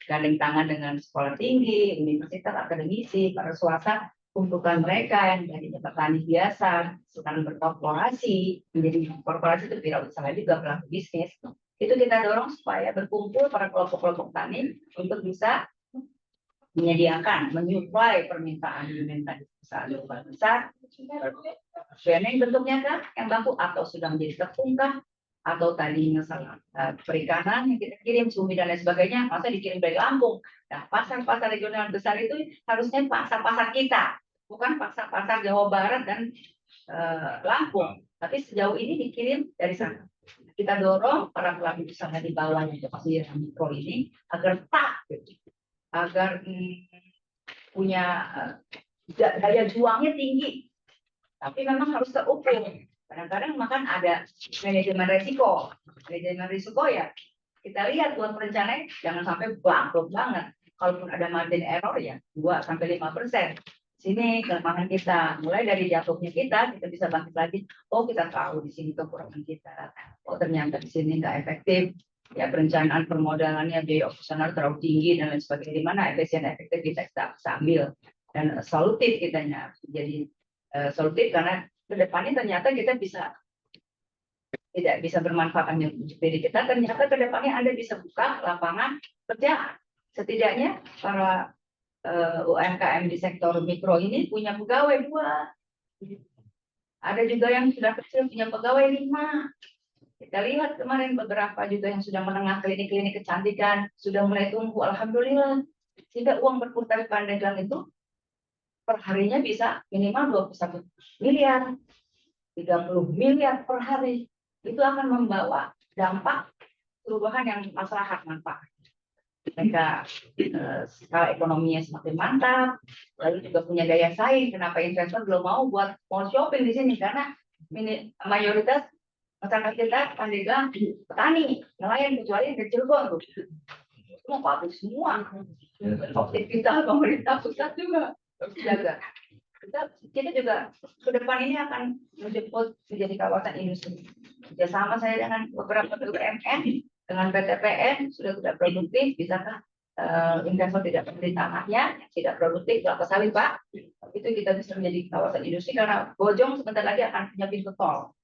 gandeng tangan dengan sekolah tinggi, universitas, akademisi, para swasta, kumpulan mereka yang tadinya petani biasa, sekarang berkorporasi, menjadi korporasi itu wirausaha juga pelaku bisnis. Itu kita dorong supaya berkumpul para kelompok-kelompok tani untuk bisa menyediakan, menyuplai permintaan besar. Beneng bentuknya kan yang baku atau sudah menjadi tepung kah atau tadi masalah perikanan yang kita kirim, cumi dan lain sebagainya, masa dikirim dari Lampung. Nah, pasar-pasar regional besar itu harusnya pasar-pasar kita, bukan pasar-pasar Jawa Barat dan Lampung. Tapi sejauh ini dikirim dari sana. Kita dorong para pelaku usaha di bawah yang masih mikro ini agar agar punya daya juangnya tinggi. Tapi memang harus terukur. Kadang-kadang makan ada manajemen risiko. Manajemen risiko ya kita lihat buat perencana jangan sampai bangkrut banget. Kalaupun ada margin error ya 2-5%. Sini kelemahan kita. Mulai dari jatuhnya kita bisa bangkit lagi. Oh kita tahu di sini kekurangan kita. Oh ternyata di sini nggak efektif. Ya perencanaan permodalannya biaya operasional terlalu tinggi dan lain sebagainya. Di mana efisien efektif kita bisa ambil. Dan solutif kitanya jadi solutif karena kedepannya ternyata kita tidak bisa bermanfaatnya untuk diri kita, ternyata kedepannya Anda bisa buka lapangan kerja. Setidaknya para UMKM di sektor mikro ini punya pegawai 2. Ada juga yang sudah kecil punya pegawai 5. Kita lihat kemarin beberapa juga yang sudah menengah klinik-klinik kecantikan sudah mulai tumbuh, alhamdulillah. Sehingga uang berputar di Pandeglang itu perharinya bisa minimal 21 miliar, 30 miliar per hari. Itu akan membawa dampak perubahan yang maslahat manfaat. Mereka skala ekonominya semakin mantap, lalu juga punya daya saing. Kenapa investor belum mau buat mall shopping di sini? Karena mayoritas masyarakat kita Pandeglang petani, nelayan kecuali yang kecil kok. Semua pabrik semua. Objek kita pemerintah pusat juga jaga. Kita juga ke depan ini akan menjemput menjadi kawasan industri. Kerjasama saya dengan beberapa BUMN, dengan PTPN sudah tidak produktif, bisakah investor tidak membeli tanahnya, tidak produktif kelapa sawit Pak? Itu kita bisa menjadi kawasan industri karena Bojong sebentar lagi akan punya pintu tol.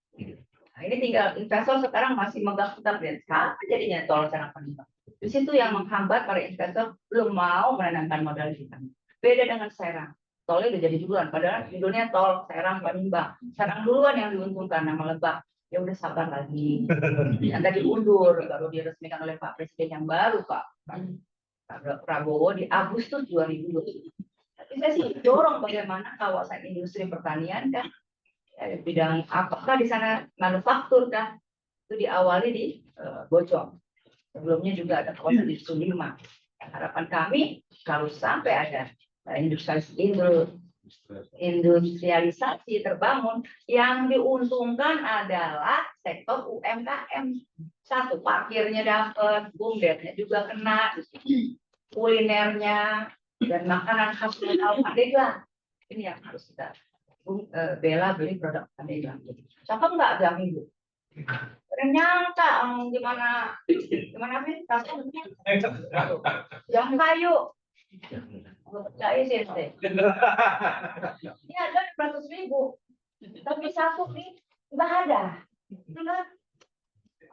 Nah, ini tinggal investor sekarang masih megang hutang dan kapan jadinya tol Serang Palembang. Di situ yang menghambat para investor belum mau menanamkan modal di sana. Beda dengan Serang. Tolnya udah jadi duluan, padahal judulnya tol Serang Palembang. Serang duluan yang diuntungkan, nama Lebak. Ya udah sabar lagi. Yang tadi diundur, baru diresmikan oleh Pak Presiden yang baru Pak Prabowo di Agustus 2020. Tapi saya sih dorong bagaimana kawasan industri pertanian kan, bidang apakah di sana manufaktur kan, itu diawali di Bojong. Sebelumnya juga ada kawasan di Sulima. Harapan kami kalau sampai ada industrialisasi terbangun, yang diuntungkan adalah sektor UMKM. Satu, parkirnya dapat, bumdetnya juga kena, kulinernya dan makanan khas lokal Pandeglang. Ini yang harus kita bela beli produk Pandeglang. Cakep nggak jam minggu? Ternyata gimana yang kayu percaya sih ini ada 100.000 tapi satu nih nggak ada mana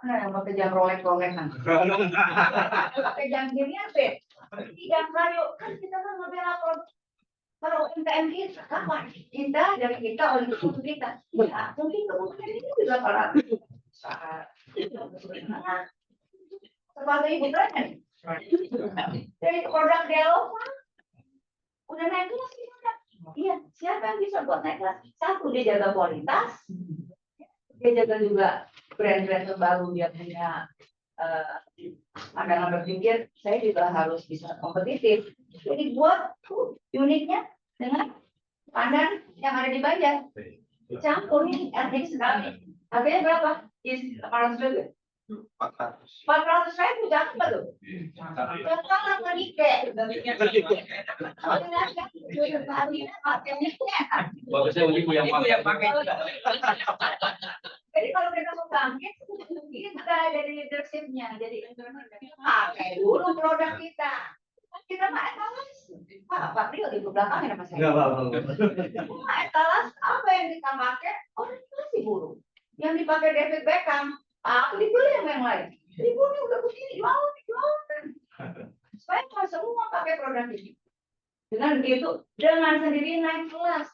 yang pakai jam Rolex kan pakai jam gini apa jam kayu kan kita kan ngebela kalau UMKM kita kapan kita dari kita oleh untuk kita ya mungkin kemudian ini juga para sebagai ibu tren dari produk Delopa udah naik kelas kita. Iya, siapa yang bisa buat naik kelas? Satu, dia jaga kualitas, dia jaga juga brand-brand terbaru, dia punya pandangan berpikir, saya juga harus bisa kompetitif. Jadi buat uniknya dengan pandan yang ada di Banjar. Campur nih, artinya sekali. Harganya berapa? 800.000. 400.000 jangan betul. Jangan menikah. Bagusnya ibu yang pakai. Jadi kalau mereka mau bangkit, kita dari leadershipnya, jadi pakai dulu produk kita. Kita mah etalas. Pak Rio di belakangnya nama saya. Etalas apa yang kita pakai? Orientasi buruh. Yang dipakai David Beckham. Aku dibeli yang lain. Ibunya udah begini, jualan. Supaya semua pakai produk ini. Dengan begitu, dengan sendiri naik kelas.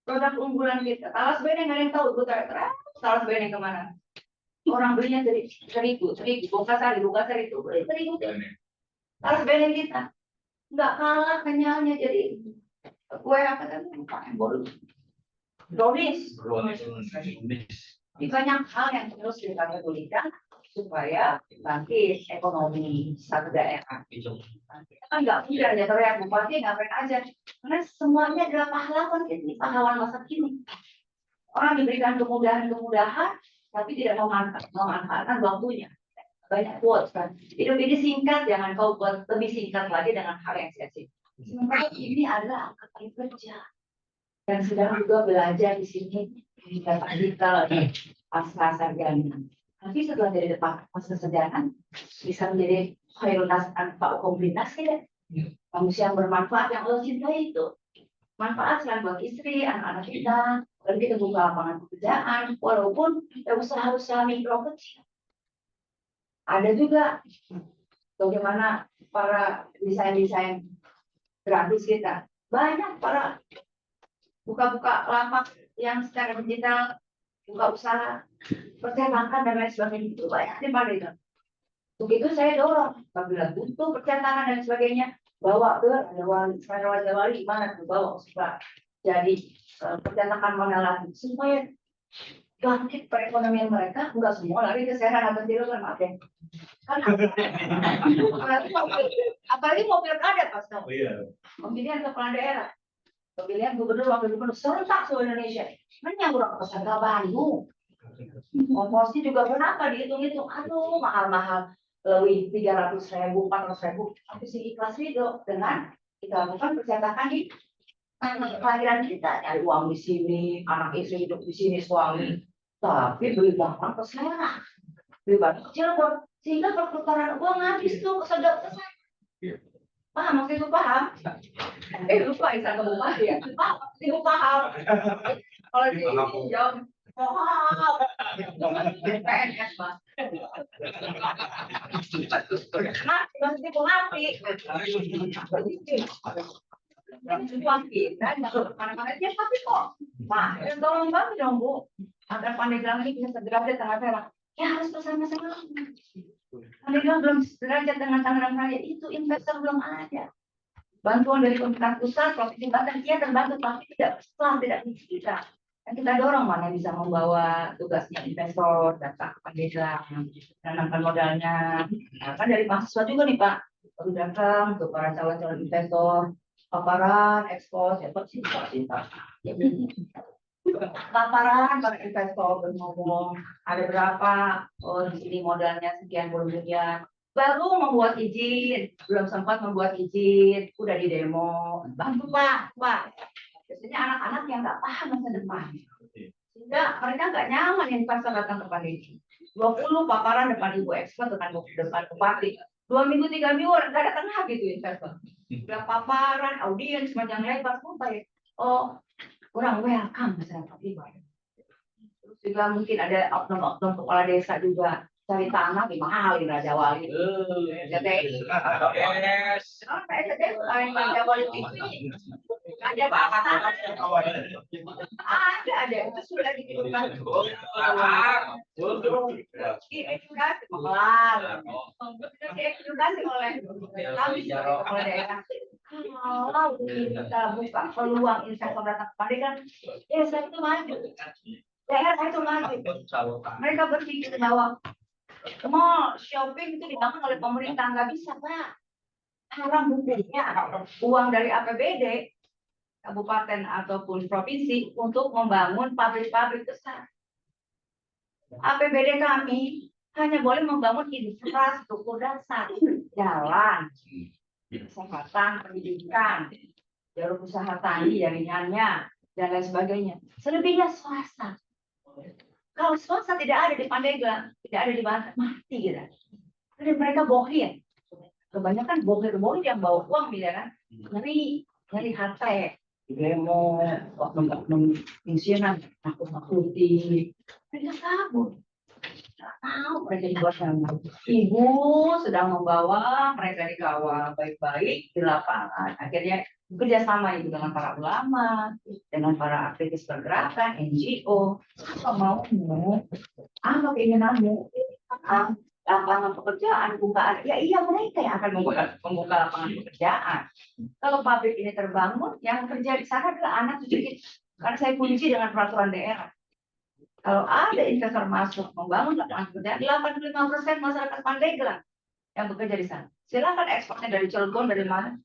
Produk unggulan kita. Talas Beneng nggak ada yang tahu. Talas Beneng kemana? orang belinya dari terigu, bukan itu beli terigu. Harus belain kita, nggak kalah kenyalnya jadi kue apa tadi lupa yang baru brownies. Di banyak hal yang terus kita pedulikan supaya bangkit ekonomi satu daerah. Kan nggak mudah ya kalau yang bupati ngapain aja, karena semuanya adalah pahlawan ini, pahlawan masa kini. Orang diberikan kemudahan, tapi tidak memanfaatkan waktunya. Banyak quotes kan, hidup ini singkat, jangan kau buat lebih singkat lagi dengan hal yang sia-sia. Sementara ini adalah angkatan kerja yang sedang juga belajar di sini di data digital pasca sarjana. Tapi setelah jadi pasca sarjana bisa menjadi prioritas tanpa komunitas tidak? Manusia yang bermanfaat yang Allah cintai itu manfaat selain buat istri, anak-anak kita, dan kita buka lapangan pekerjaan, walaupun usaha-usaha mikro kecil. Ada juga bagaimana para desain-desain grafis kita, banyak para buka-buka lapak yang secara digital, buka usaha, percetakan dan lain sebagainya itu banyak di Padang. Untuk itu saya dorong, apabila butuh percetakan dan sebagainya, bawa ke Raja Wali gimana tuh bawa supaya jadi percetakan modal lagi supaya bangkit perekonomian mereka, enggak semua lari ke Serang atau Cirebon, maaf ya. Karena apalagi mobil kada pas tahu. Pemilihan kepala daerah, pemilihan gubernur, wakil gubernur serentak seluruh Indonesia. Mana orang peserta Bandung. Komposi juga berapa dihitung-hitung, aduh mahal-mahal, lebih 300.000, 400.000. Tapi si ikhlas itu dengan kita lakukan percetakan di kelahiran kita, cari uang di sini, anak istri hidup di sini, suami. Tapi beli barang ke Serang, beli barang ke Cirebon, sehingga perputaran uang habis tuh kesedot ke sana. Paham maksud itu paham? Lupa Isa ke bupati ya. Paham maksud itu paham. Kalau di jawab paham. PNS mas. Maksud itu mati. Uang kita mana-mana dia tapi kok. Nah, tolong bantu dong Bu. Agar Pandeglang ini bisa segera di tengah Serang. Ya harus bersama-sama. Pandeglang belum derajat dengan Tangerang Raya, itu investor belum ada. Bantuan dari pemerintah pusat, provinsi Banten, dia terbantu tapi tidak besar, tidak bisa. Dan kita dorong mana bisa membawa tugasnya investor, datang ke Pandeglang, menanamkan modalnya. Nah, kan dari mahasiswa juga nih Pak, baru datang ke para calon-calon investor, paparan, ekspor, cinta. Paparan para investor ngomong ada berapa, oh di sini modalnya sekian miliar, baru membuat izin, belum sempat membuat izin, udah di demo, bantu Pak. Biasanya anak-anak yang nggak paham masa depan, sehingga mereka nggak nyaman investor datang ke Pandeglang. 20 paparan depan ibu ekspor, depan bupati, 2 minggu 3 minggu nggak datang lagi tuh investor. Udah paparan, audiens panjang lebar, sampai oh kurang welcome masyarakat Iban. Terus juga mungkin ada oknum-oknum kepala desa juga cari tanah di mahal di Raja Wali. Jadi, Raja Wali ini ada bahasa, ada itu sudah ditentukan. Edukasi kelar, edukasi oleh kami sebagai kepala daerah. Kalau kita buka peluang investor datang ke Pandeglang, desa itu maju, daerah itu maju. Mereka berpikir bahwa mall shopping itu dibangun oleh pemerintah, nggak bisa Pak. Haram hukumnya uang dari APBD kabupaten ataupun provinsi untuk membangun pabrik-pabrik besar. APBD kami hanya boleh membangun infrastruktur dasar, jalan, kesehatan, pendidikan, jalur usaha tani, jaringannya, dan lain sebagainya. Selebihnya swasta. Kalau swasta tidak ada di Pandeglang, tidak ada di Banten, mati gitu. Jadi mereka bohir. Kebanyakan bohir yang bawa uang miliaran, ngeri harta, demo, oknum-oknum pensiunan, nakut-nakuti, mereka kabur. tahu mereka di luar sana. Ibu sedang membawa mereka dikawal baik-baik di lapangan. Akhirnya kerjasama ibu dengan para ulama, dengan para aktivis pergerakan, NGO. Apa maumu? Apa keinginanmu? Lapangan pekerjaan, bukaan. Ya iya mereka yang akan membuka lapangan pekerjaan. Kalau pabrik ini terbangun, yang kerja di sana adalah anak cucu kita. Karena saya kunci dengan peraturan daerah. Kalau ada investor masuk membangun lapangan pekerjaan, 85% masyarakat Pandeglang yang bekerja di sana. Silakan ekspornya dari Cilegon, dari mana?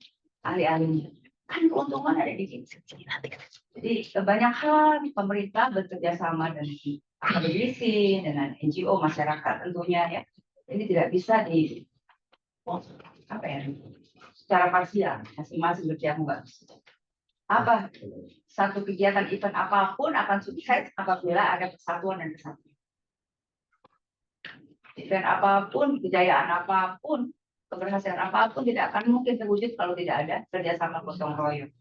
Ahli-ahlinya. Kan keuntungan ada di sini. Jadi banyak hal pemerintah bekerja sama dengan akademisi, dengan NGO, masyarakat tentunya ya. Ini tidak bisa di apa ya? Secara parsial, masing-masing berjalan bagus. Apa satu kegiatan event apapun akan sukses apabila ada persatuan dan kesatuan. Event apapun, kejayaan apapun, keberhasilan apapun tidak akan mungkin terwujud kalau tidak ada kerjasama gotong royong.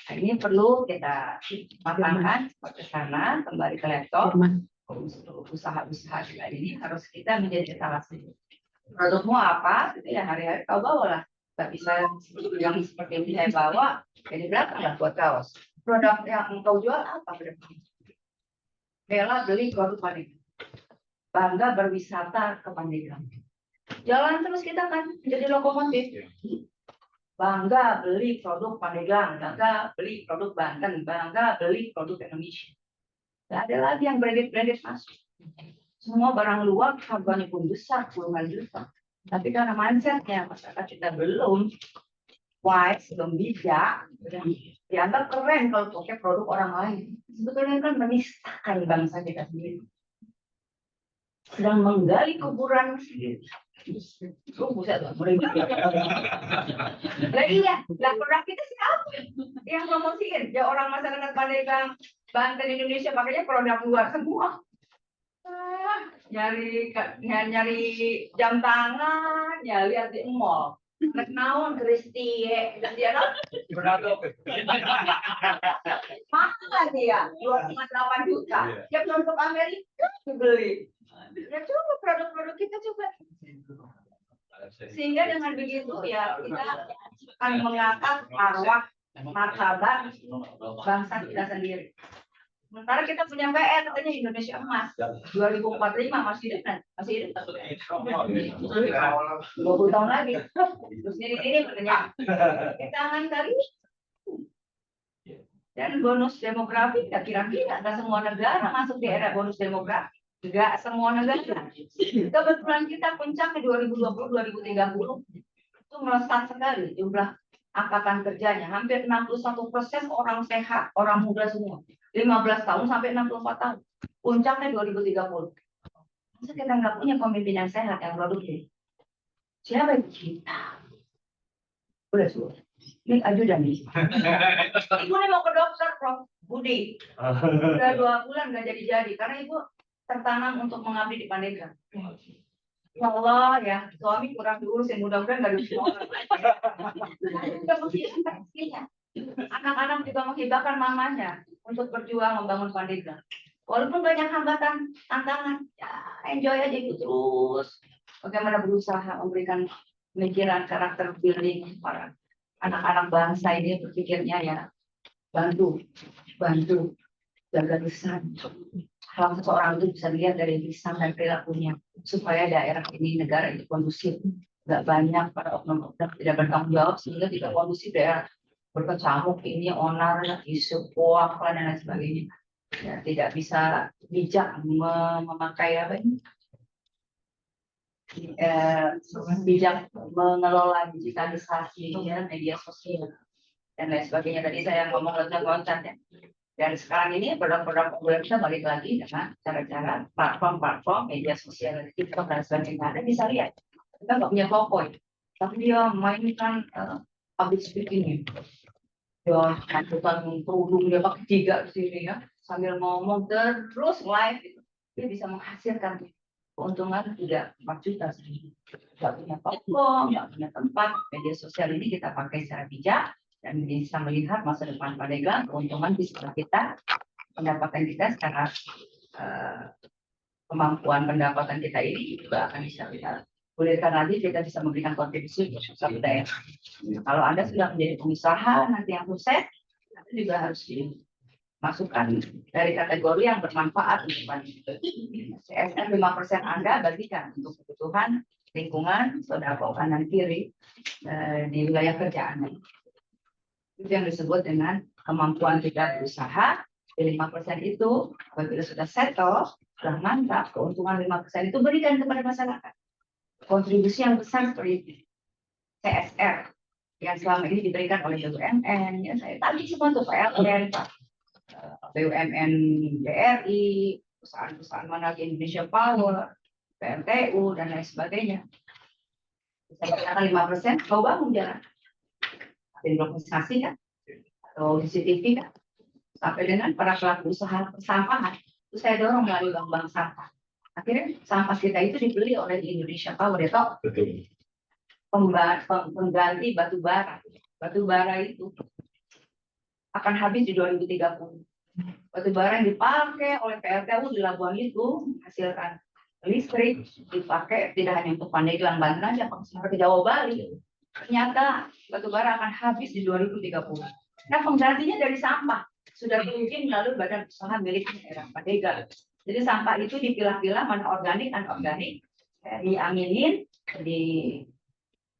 Nah, ini perlu kita matangkan ke sana, kembali ke laptop. Usaha-usaha juga ini harus kita menjadi etalase. Produkmu apa? Itu ya hari-hari kau bawalah. Gak bisa yang seperti ini saya bawa, jadi belakang lah buat kaos. Produk yang engkau jual apa? Bella beli produk Pandeglang. Bangga berwisata ke Pandeglang. Jalan terus kita kan jadi lokomotif. Bangga beli produk Pandeglang, bangga beli produk Banten, bangga beli produk Indonesia. Gak ada lagi yang branded masuk. Semua barang luar harganya pun besar, puluhan juta. Tapi karena mindsetnya masyarakat kita belum wise, belum bijak, dianggap keren kalau pakai produk orang lain. Sebetulnya kan menistakan bangsa kita sendiri. Sedang menggali kuburan sendiri. Lah iya, lah produk kita siapa yang promosiin? Ya orang masyarakat Pandeglang, Banten, Indonesia, makanya produk luar semua. Nyari jam tangan, ya lihat di mall. Naon Kristi, dan dia mahal dia, 2,8 juta. Ya produk Amerika dibeli. Ya coba produk-produk kita coba. Sehingga dengan begitu ya kita akan mengangkat marwah martabat bangsa kita sendiri. Sementara kita punya PR katanya Indonesia emas 2045 masih hidup. 20 tahun lagi. Terus ini katanya kita akan cari. Dan bonus demografi ya kira-kira nggak semua negara masuk di era bonus demografi. Nggak semua negara. Kebetulan kita puncaknya 2020-2030 itu melesat sekali jumlah angkatan kerjanya. Hampir 61% orang sehat, orang muda semua. 15 tahun sampai 64 tahun. Puncaknya 2030. Masa kita nggak punya pemimpin yang sehat, yang produktif? Siapa yang kita? Udah suruh. Ini ajudan nih. Ibu nih mau ke dokter, Prof. Budi. Udah 2 bulan nggak jadi-jadi. Karena ibu tertanam untuk mengabdi di Pandeglang. Ya Allah ya, suami kurang diurusin, mudah-mudahan nggak diurus. Anak-anak juga menghibahkan mamanya untuk berjuang membangun Pandeglang. Walaupun banyak hambatan, tantangan, ya enjoy aja itu terus. Bagaimana berusaha memberikan pemikiran karakter building para anak-anak bangsa ini berpikirnya ya bantu, jaga lisan. Hal seseorang itu bisa dilihat dari lisan dan perilakunya supaya daerah ini negara ini kondusif. Nggak banyak para oknum-oknum tidak bertanggung jawab sehingga tidak kondusif daerah berkecamuk ini onar isu hoak dan lain sebagainya. Ya, tidak bisa bijak memakai apa ini bijak mengelola digitalisasi ya, media sosial dan lain sebagainya. Tadi saya ngomong loncat ya. Dan sekarang ini produk-produk unggulan kita balik lagi dengan cara-cara platform media sosial TikTok dan sebagainya. Anda bisa lihat kita nggak punya toko, tapi dia mainkan public speaking. Ya, angkutan kerudung dia pakai 3 di sini ya, sambil ngomong terus live gitu. Dia bisa menghasilkan keuntungan 4 juta sehari. Nggak punya toko, nggak punya tempat, media sosial ini kita pakai secara bijak dan bisa melihat masa depan Pandeglang, keuntungan bisnis kita, pendapatan kita secara kemampuan pendapatan kita ini juga akan bisa kita pulihkan lagi, kita bisa memberikan kontribusi untuk suatu daerah. Kalau Anda sudah menjadi pengusaha nanti yang sukses, nanti juga harus dimasukkan dari kategori yang bermanfaat untuk masyarakat. CSR 5% Anda bagikan untuk kebutuhan lingkungan, sodako kanan kiri di wilayah kerja Anda. Itu yang disebut dengan kemampuan kita berusaha. Di 5% itu, apabila sudah settle, sudah mantap, keuntungan 5% itu berikan kepada masyarakat. Kontribusi yang besar seperti itu. CSR yang selama ini diberikan oleh BUMN, ya saya tadi semua tuh PLN, BUMN BRI, perusahaan-perusahaan mana di Indonesia Power, PLTU dan lain sebagainya. Bisa dikatakan 5%, kau bangun jalan, investasi kan, atau CCTV kan, sampai dengan para pelaku usaha persampahan, itu saya dorong melalui bank-bank sampah. Akhirnya sampah kita itu dibeli oleh Indonesia Power, ya toh? Pengganti batu bara. Batu bara itu akan habis di 2030. Batu bara yang dipakai oleh PLTU di Labuan itu menghasilkan listrik, dipakai tidak hanya untuk Pandeglang, Banten aja, sampai ke Jawa Bali. Ternyata batu bara akan habis di 2030. Nah, penggantinya dari sampah sudah teruji melalui badan usaha milik daerah Pandeglang. Jadi sampah itu dipilah-pilah mana organik, anorganik, diaminin,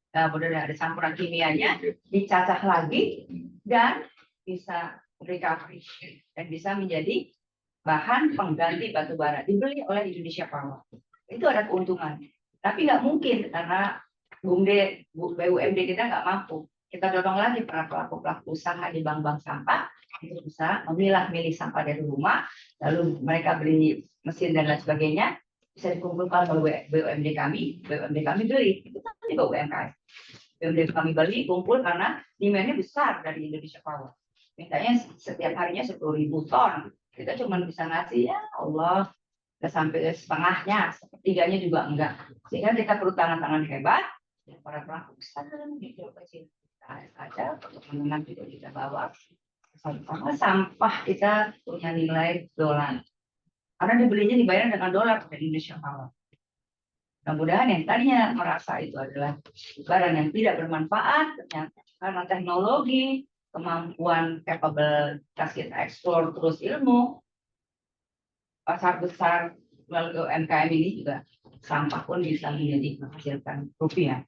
kemudian ada campuran kimianya, dicacah lagi dan bisa recovery dan bisa menjadi bahan pengganti batu bara dibeli oleh Indonesia Power. Itu ada keuntungan. Tapi nggak mungkin karena BUMD kita nggak mampu. Kita dorong lagi para pelaku-pelaku usaha di bank-bank sampah untuk bisa memilah-milih sampah dari rumah, lalu mereka beli mesin dan lain sebagainya, bisa dikumpulkan oleh BUMD kami beli, itu kan juga UMKM. BUMD kami beli, kumpul karena demand-nya besar dari Indonesia Power. Mintanya setiap harinya 10.000 ton. Kita cuma bisa ngasih, ya Allah, nggak sampai setengahnya, sepertiganya juga enggak. Sehingga kita perlu tangan-tangan hebat, para pelaku usaha, gitu, kecil. Ada teman-teman juga kita bawa. Sama sampah kita punya nilai dolar. Karena dibelinya dibayar dengan dolar dari Indonesia Power. Mudah-mudahan yang tadinya merasa itu adalah barang yang tidak bermanfaat, ternyata karena teknologi, kemampuan kapabilitas kita ekspor terus ilmu, pasar besar melalui UMKM ini juga sampah pun bisa menjadi menghasilkan rupiah.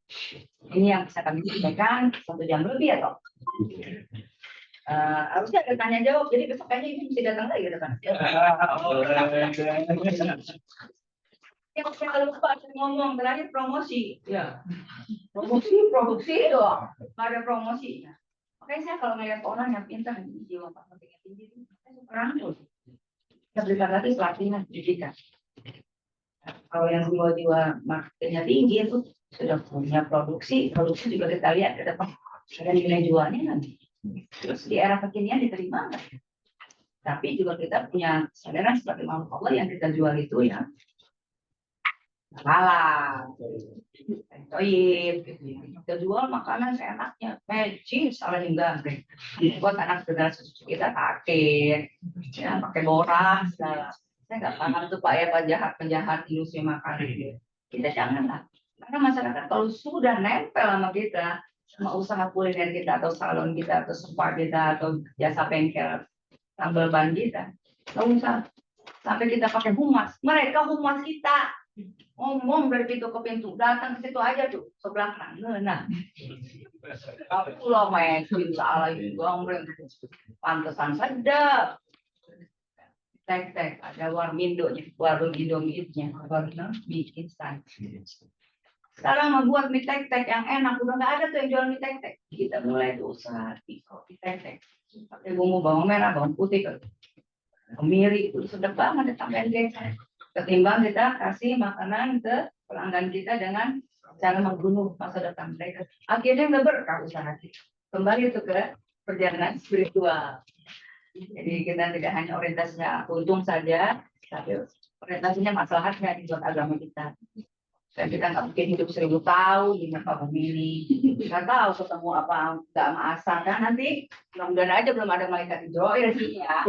Ini yang bisa kami sampaikan 1 jam lebih ya toh. Harusnya ada tanya jawab, jadi besok kayaknya ini mesti datang lagi ke depan. Yang saya lupa ngomong terakhir promosi, ya produksi dong, nggak ada promosi. Makanya saya kalau ngeliat orang yang pintar, jiwa marketingnya tinggi, saya suka rangkul. Kita berikan lagi pelatihan pendidikan. Kalau yang jiwa marketingnya tinggi itu sudah punya produksi juga kita lihat ke depan ada nilai jualnya nanti. Terus di era kekinian diterima nggak? Tapi juga kita punya kesadaran sebagai makhluk Allah yang kita jual itu ya halal, toib, gitu. Kita jual makanan seenaknya, cheese, salah enggak, buat anak saudara cucu kita pakai, ya pakai boras, saya nggak paham tuh Pak ya penjahat industri makanan. Kita janganlah, karena masyarakat kalau sudah nempel sama kita, sama usaha kuliner kita atau salon kita atau spa kita atau jasa bengkel tambal ban kita, nggak usah sampai kita pakai humas, mereka humas kita. Ngomong dari pintu ke pintu, datang ke situ aja tuh sebelah kanan. Nah, aku loh main salah gombreng, pantesan sedap. Tek ada warung Indomie-nya, warung bikin instan. Sekarang membuat mie tek yang enak, udah nggak ada tuh yang jual mie tek. Kita mulai tuh usaha mie tek, pakai bumbu bawang merah, bawang putih, kemiri itu sedap banget, tambahin deh. Ketimbang kita kasih makanan ke pelanggan kita dengan cara membunuh masa depan mereka. Akhirnya nggak berkah usaha kita. Kembali itu ke perjalanan spiritual. Jadi kita tidak hanya orientasinya untung saja, tapi orientasinya masalahnya buat agama kita. Dan kita nggak mungkin hidup 1000 tahun di muka bumi ini. Nggak tahu ketemu apa nggak maasa kan nanti. Mudah-mudahan aja belum ada malaikat Israel sih ya.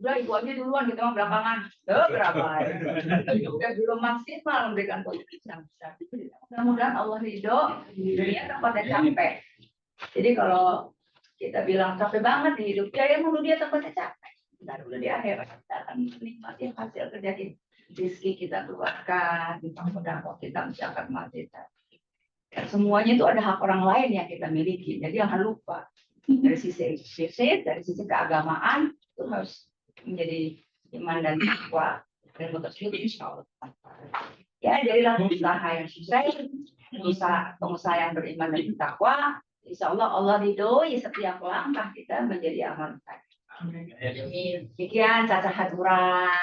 Udah ibu aja duluan kita mah belakangan. Berapa ya? Udah belum maksimal memberikan posisi yang besar. Mudah-mudahan Allah ridho. Dunia tempatnya capek. Jadi kalau kita bilang capek banget di hidup, ya yang dulu dia tempatnya capek. Ntar dulu di akhirat kita akan menikmati hasil kerja kita. Rizki kita keluarkan, kita menjaga mati. Dan semuanya itu ada hak orang lain yang kita miliki. Jadi jangan lupa dari sisi fisik, dari sisi keagamaan itu harus menjadi iman dan takwa dan betul insya Allah. Ya jadilah usaha yang sukses, pengusaha yang beriman dan takwa. Insya Allah Allah ridhoi setiap langkah kita menjadi amal baik. Demikian cacahan orang,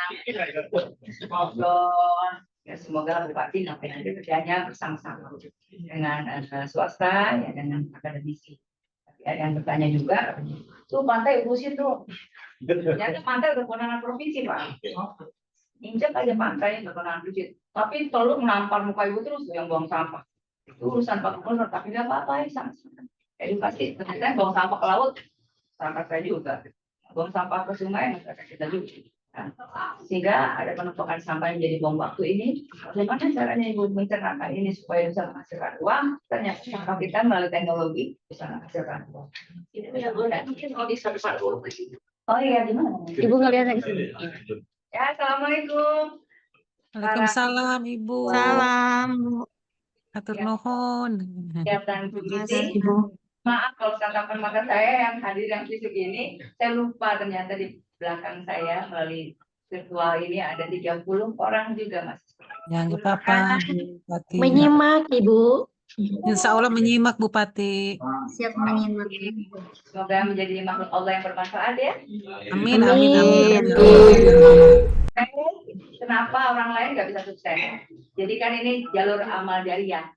ya semoga Bupati ngapain aja kerjanya bersama-sama dengan swasta ya dengan akademisi. Tapi ada yang bertanya juga, tuh pantai urusin tuh. Ternyata pantai udah kewenangan provinsi Pak. Injak aja pantai udah kewenangan provinsi. Tapi tolong menampar muka ibu terus yang buang sampah. Itu urusan Pak Gubernur, tapi nggak apa-apa ya sama-sama. Edukasi, ternyata buang sampah ke laut, sampah saya juga. Buang sampah ke sungai, masyarakat kita juga. Nah, sehingga ada penumpukan sampah yang jadi bom waktu ini. Bagaimana caranya ibu mencernakan ini supaya bisa menghasilkan uang? Ternyata sampah kita melalui teknologi bisa menghasilkan uang. Itu yang mungkin mau bisa. Oh iya, gimana? Ibu ngeliat yang sini. Ya, assalamualaikum. Waalaikumsalam Ibu. Salam. Atur nuhun. Kegiatan begini. Maaf kalau tanggapan mata saya yang hadir yang fisik ini, saya lupa ternyata di belakang saya melalui virtual ini ada 30 orang juga Mas. Ya, nggak apa-apa, Bupati. Menyimak Ibu. Insya Allah menyimak Bupati. Siap menyimak. Semoga menjadi makhluk Allah yang bermanfaat ya. Amin, amin, amin. Kenapa orang lain nggak bisa sukses? Jadi kan ini jalur amal jariah.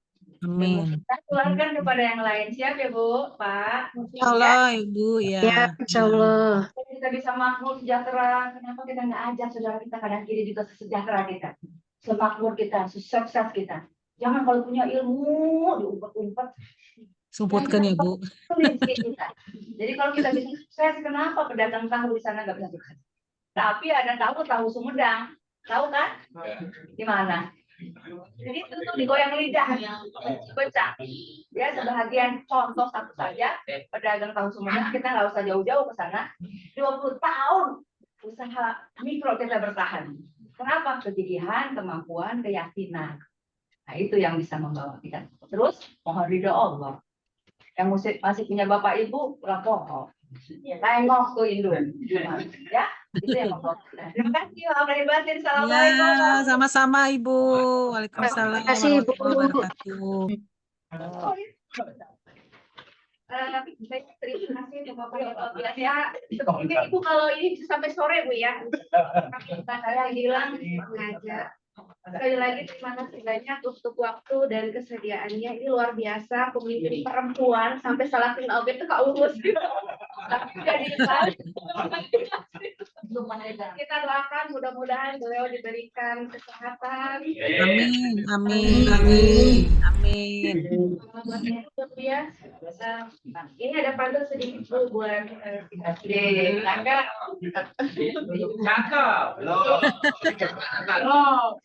Amin. Kita tularkan kepada yang lain. Siap ya Bu, Pak? Insya Allah Ibu ya. Ya, Insya Allah. Kita bisa makmur sejahtera. Kenapa kita nggak ajak saudara kita kanan kiri juga sejahtera kita, semakmur kita, sukses kita. Jangan kalau punya ilmu diumpet-umpet. Sumputkan ya Bu. Jadi kalau kita bisa sukses, kenapa pedagang tahu di sana nggak bisa sukses? Tapi ada tahu Sumedang, tahu kan? Di mana? Jadi itu tuh digoyang lidah, pecah. Ya sebahagian contoh satu saja, pedagang tahu Sumedang kita nggak usah jauh-jauh ke sana. 20 tahun usaha mikro kita bertahan. Kenapa? Kegigihan, kemampuan, keyakinan. Nah itu yang bisa membawa kita. Terus mohon ridho Allah. Yang masih punya bapak ibu, lapor. Tengok tuh induk. Ya, itu yang membawa kita. Terima kasih. Batin. Assalamualaikum. Ya, sama-sama Ibu. Waalaikumsalam Terima kasih, Ibu. warahmatullahi wabarakatuh. Terima kasih untuk Bapak ya. Mungkin Ibu kalau ini bisa sampai sore Bu ya. Saya bilang sengaja. Sekali lagi terima kasih banyak untuk waktu dan kesediaannya. Ini luar biasa, pemimpin perempuan sampai salah kenal itu Kak Urus gitu. Tapi jadi kita doakan mudah-mudahan beliau diberikan kesehatan. Amin, amin, amin, amin. Ya, ini ada pantun sedikit Bu buat Cakep.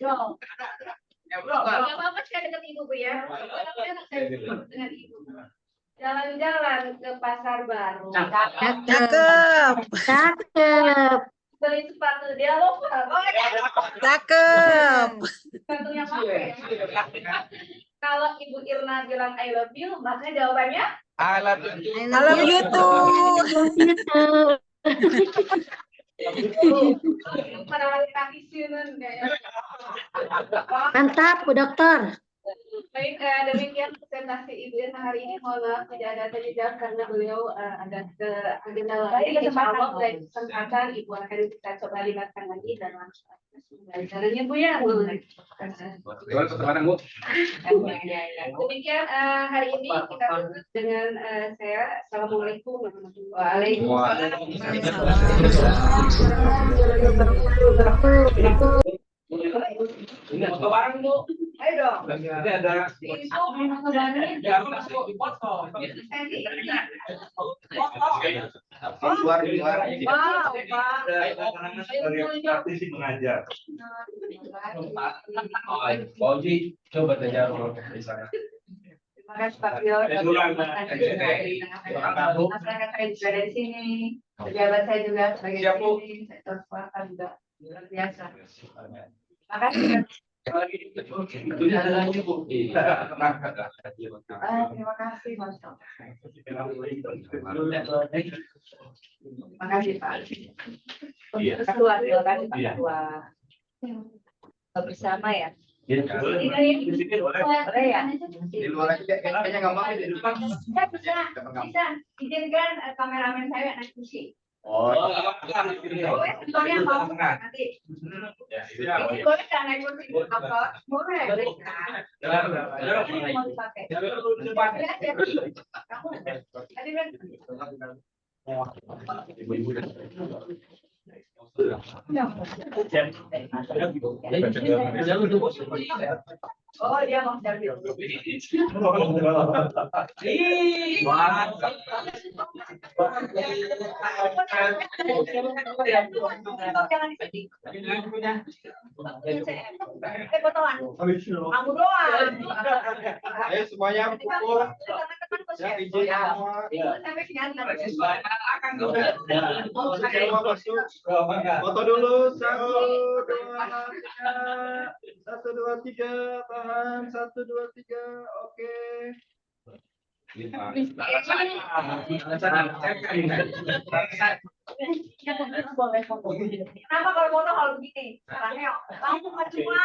Nggak apa-apa saya dekat Ibu Bu ya. Dengan Ibu. Jalan-jalan ke pasar baru. Cakep, Cakep. Beli sepatu dia loh. cakep. Sepatunya pakai. Kalau Ibu Irna bilang I love you, maka jawabannya I love you too. para kaki sinun. Mantap, Bu Dokter. Baik, demikian presentasi Ibu Irna hari ini. Mohon maaf tidak ada terjejak karena beliau ada ke agenda lain. Insya Allah dari kesempatan Ibu akan kita coba libatkan lagi dalam pembelajarannya Bu ya. Demikian hari ini kita tutup dengan saya. Assalamualaikum warahmatullahi wabarakatuh. Ingat barang Bu. Ayo dong. Ini ada Itu mengurangi. ya masuk dipotong. Di luar. Wow, Pak. Praktisi mengajar. Bauji coba tanya di sana. Terima kasih Pak Pio. Kurang. Masyarakat saya juga dari sini. Pejabat saya juga sebagai Siap, Bu. sini. Sektor swasta juga luar biasa. Terima kasih. Terima kasih Mas. Terima kasih Pak. Untuk ketua, terima kasih Pak Iya. Ketua. Bersama ya. Di sini boleh. Boleh ya? Di luar aja kayaknya gampang di depan. Bisa. Izinkan kameramen saya naik kursi. Oh, Boleh, contohnya mau nanti. ya, Ini boleh kan naik kursi? Apa? Boleh. Kan? Ini mau dipakai. Ya, ya. Kamu tadi kan oh dia mau interview. Jangan disedih. Potongan. Kamu doang. Ayo semuanya pukul. Teman-teman Ya, izin semua. sampai kelihatan. Semua masuk. Foto dulu. 1, 2, 3. Tahan. 1, 2, 3. Oke. Kenapa kalau foto kalau begini? Caranya, kamu cuma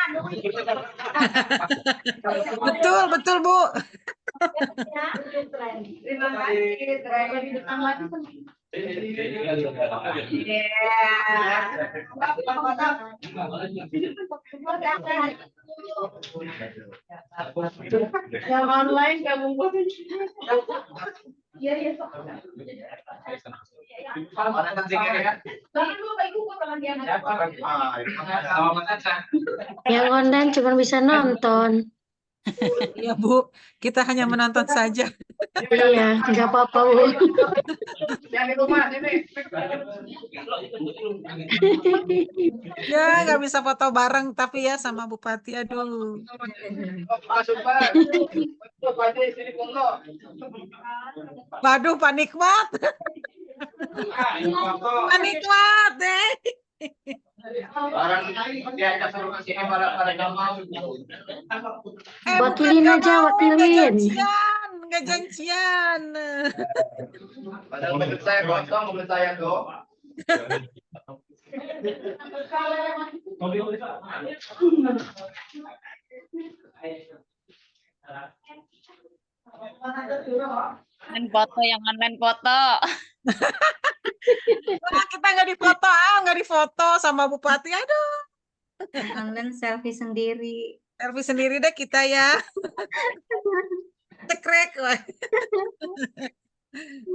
Betul, Bu. Terima kasih. Yang online kamu buat. Iya, iya. Yang online cuma bisa nonton. Iya, Bu. Kita hanya menonton saja. Iya, nggak apa-apa, Bu. Yang di rumah sini. Ya, nggak bisa foto bareng tapi ya sama Bupati. Aduh. Waduh, panik banget. Panik banget deh. Wakilin bukan, nggak aja, mau, wakilin. nggak janjian. Mobil saya kosong, mobil saya tuh. Online foto, yang online foto. Wah, kita nggak difoto, nggak difoto sama Bupati. Aduh, Online selfie sendiri. selfie sendiri deh kita ya. Cekrek. Wah.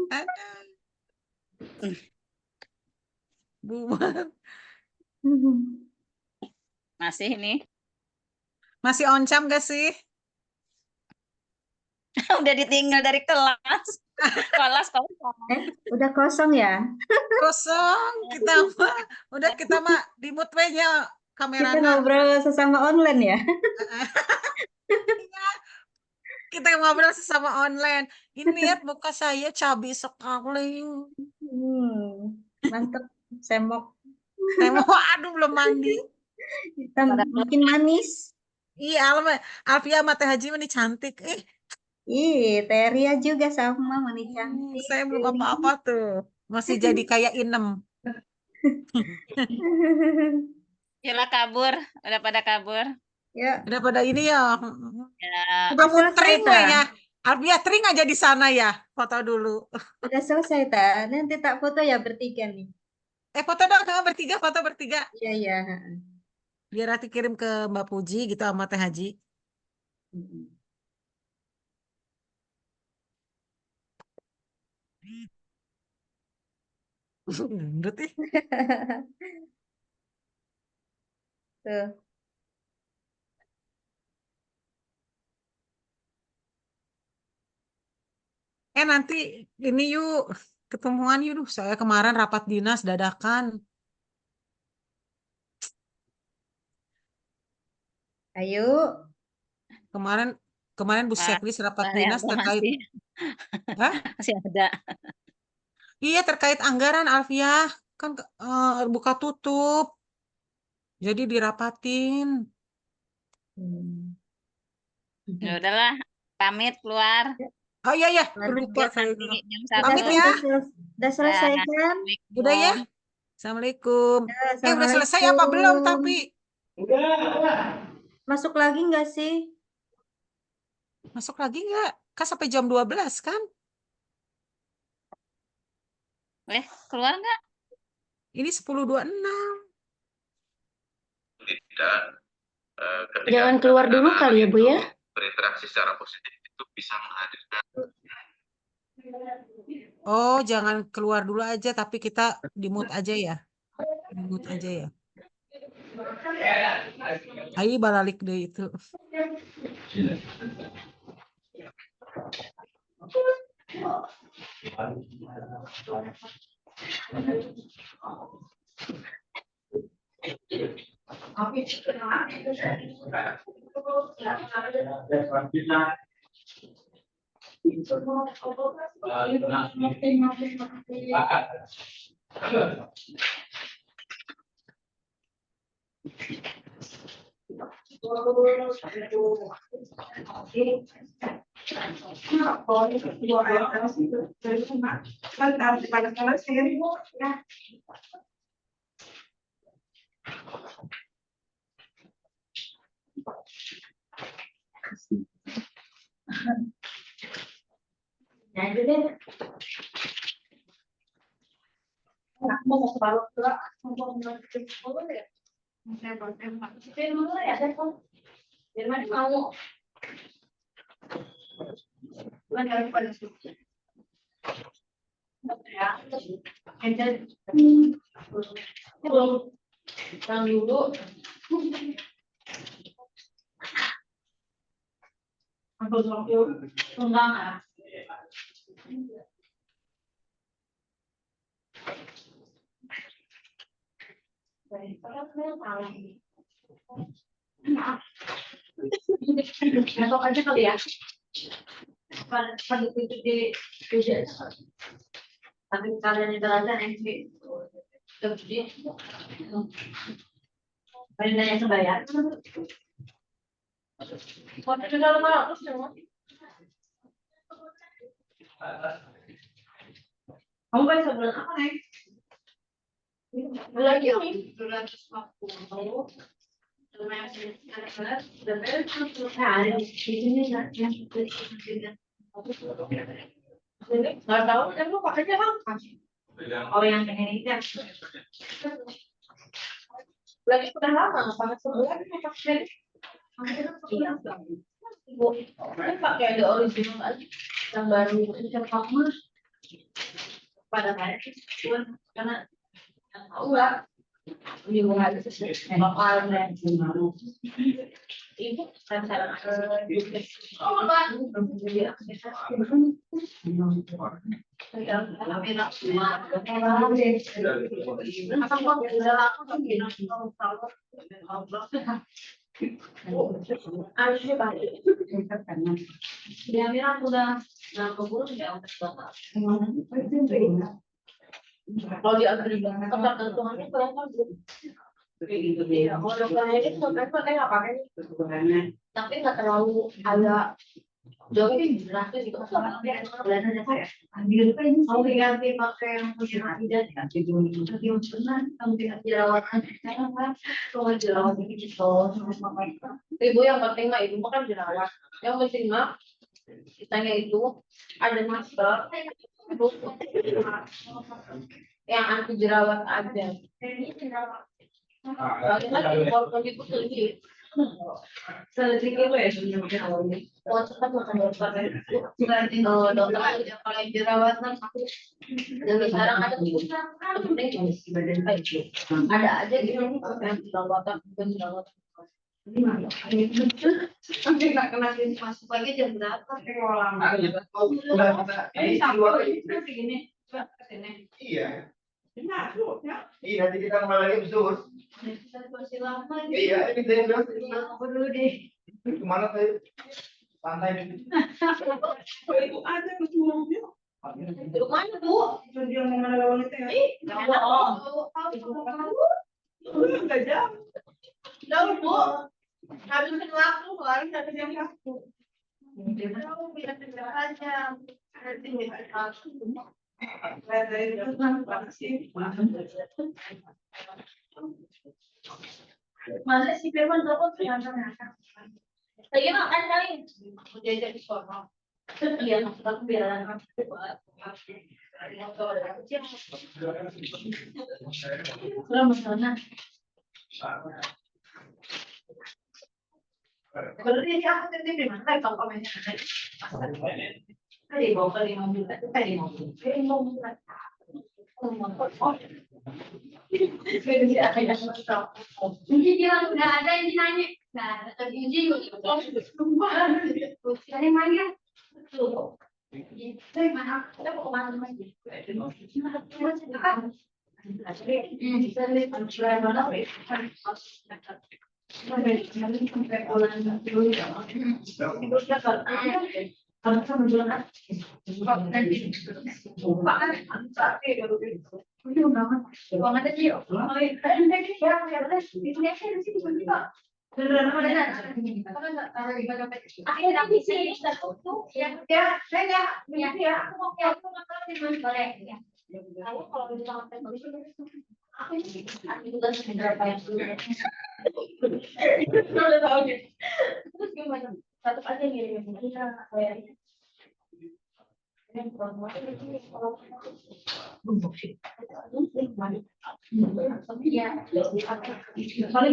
Aduh. Buat. Masih ini. Masih on-cam gak sih? Udah ditinggal dari kelas. Kelas kosong. Udah kosong ya? Kosong. Kita mah di mute nya Kita kameranya. ngobrol sesama online ya? Kita ngobrol sesama online. Ini lihat muka saya cabi sekali. Mantap, semok. Saya mau, aduh belum mandi. Makin manis. Iya, Alfia sama Teh Haji ini cantik. Ih, Teria juga sama, manis cantik. Saya belum apa-apa tuh. Masih jadi kayak Inem. Yalah kabur. Udah pada kabur. Ya, Udah pada ini ya. Ya. Udah mau Selesai, tering Ta. ya. Alfia tering aja di sana ya. Foto dulu. udah selesai, Ta. Nanti tak foto ya bertiga nih. Foto dong, foto bertiga. Iya, iya. Biar nanti kirim ke Mbak Puji gitu sama Teh Haji. Gendut ih. Tuh. Nanti ini yuk ketemuan yuk. Duh, saya kemarin rapat dinas dadakan. Ayo. Kemarin Bu Wah, Seklis rapat Bang dinas Rianto terkait Hah? masih ada. Iya terkait anggaran Alfiah kan buka tutup. Jadi dirapatin. Ya udahlah, pamit keluar. Oh iya ya, Keluar lupa Lanjut saya. nanti jam Udah, 1. Pamit ya. udah selesai kan? Udah ya. Assalamualaikum. Assalamualaikum. Ya, Udah selesai apa belum tapi? Masuk lagi nggak sih? Masuk lagi nggak? Kan sampai jam 12 kan? Keluar nggak? Ini 10.26. Jangan keluar dulu kali ya Bu ya. Berinteraksi secara positif itu bisa menghadirkan. Oh, jangan keluar dulu aja tapi kita di mute aja ya. Di mute aja ya. Ayo balik deh itu. Besok aja kali ya. Pada pintu di tapi kalian itu aja nanti terus di kalian nanya sebayar. Kok itu dalam terus semua? Kamu kan sebulan apa nih? Lagi nih 240. Nggak tahu, kan lu pakainya apa? Oh yang ini kan. Lagi udah lama nggak pakai sebulan ini pakai. Ibu, ini pakai ada original aja yang baru yang kamu pada kayak karena tahu lah. Ibu nggak ada bakal ibu saya oh kalau diambil kotak gantungannya kelihatan iya, kalau dokternya itu sebenarnya nggak pakai tapi nggak terlalu agak jauh ini drastis gitu soalnya kelihatan aja kayak mau diganti pakai yang punya tidak tapi yang benar kamu tidak jerawatan sekarang kan kalau jerawat ini gitu ibu yang penting mah ibu kan jerawat yang penting mah kitanya itu ada masker yang anti jerawat aja. Kalau itu sedikit ya sebenarnya awalnya. Oh cepat makan dokter. Dokter aja kalau jerawatan aku. Dan sekarang ada ada aja gitu yang jerawatan Sampai nggak kenalin masuk lagi jam berapa? Udah, Ini sama begini. Coba kesini. iya. Masuk ya. Iya, nanti kita kembali lagi zuhur. Kita masih lama. Iya, ini saya bilang Aku dulu deh. kemana tadi? Santai dulu. Itu ada kesemuanya. Mana Bu? Dia mau mana lawan itu ya? Enggak bohong. Enggak jauh. Jauh Bu. Habisin waktu kemarin dari jam 1. Jauh bila tinggal aja. Nanti Masa si Firman telepon lagi makan kali. Jajan di sono. Iya, aku biar Berarti aku titip di mana kalau komennya tadi mau ke 5 bulan, tadi mau ke 5 bulan. Uji bilang nggak ada yang nanya. Nah, tadi uji juga. Dari mana? Tuh. Dari mana? Kita mau kemana lagi? Akhirnya di sini ya, saya ya, aku mau di mana boleh ya. Aku kalau di tempat aku juga berapa yang dulu. Terus gimana? Satu aja ngirim saya. Paling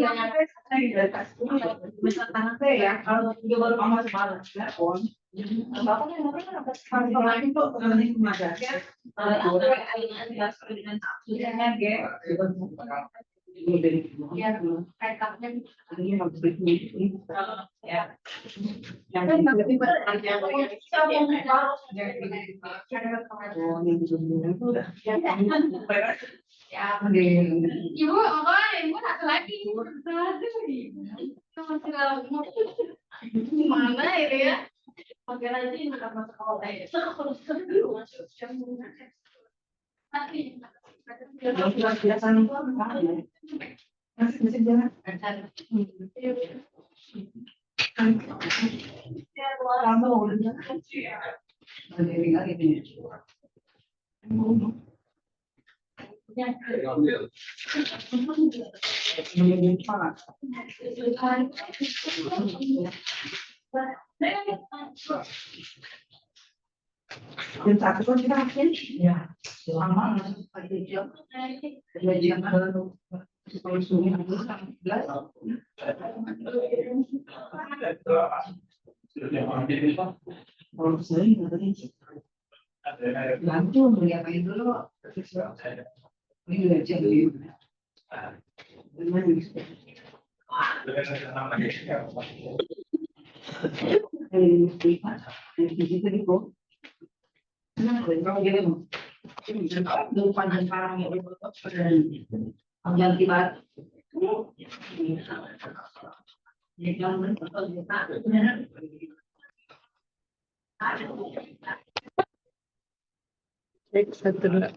banyak tangan saya ya, kalau dia baru amat semalam, bapak kan kemarin tuh kemarin ya, Ibu, ibu nak lagi. Mana itu ya? Pakai lagi nggak masuk sekolah ya. Masih jalan. Satu dua.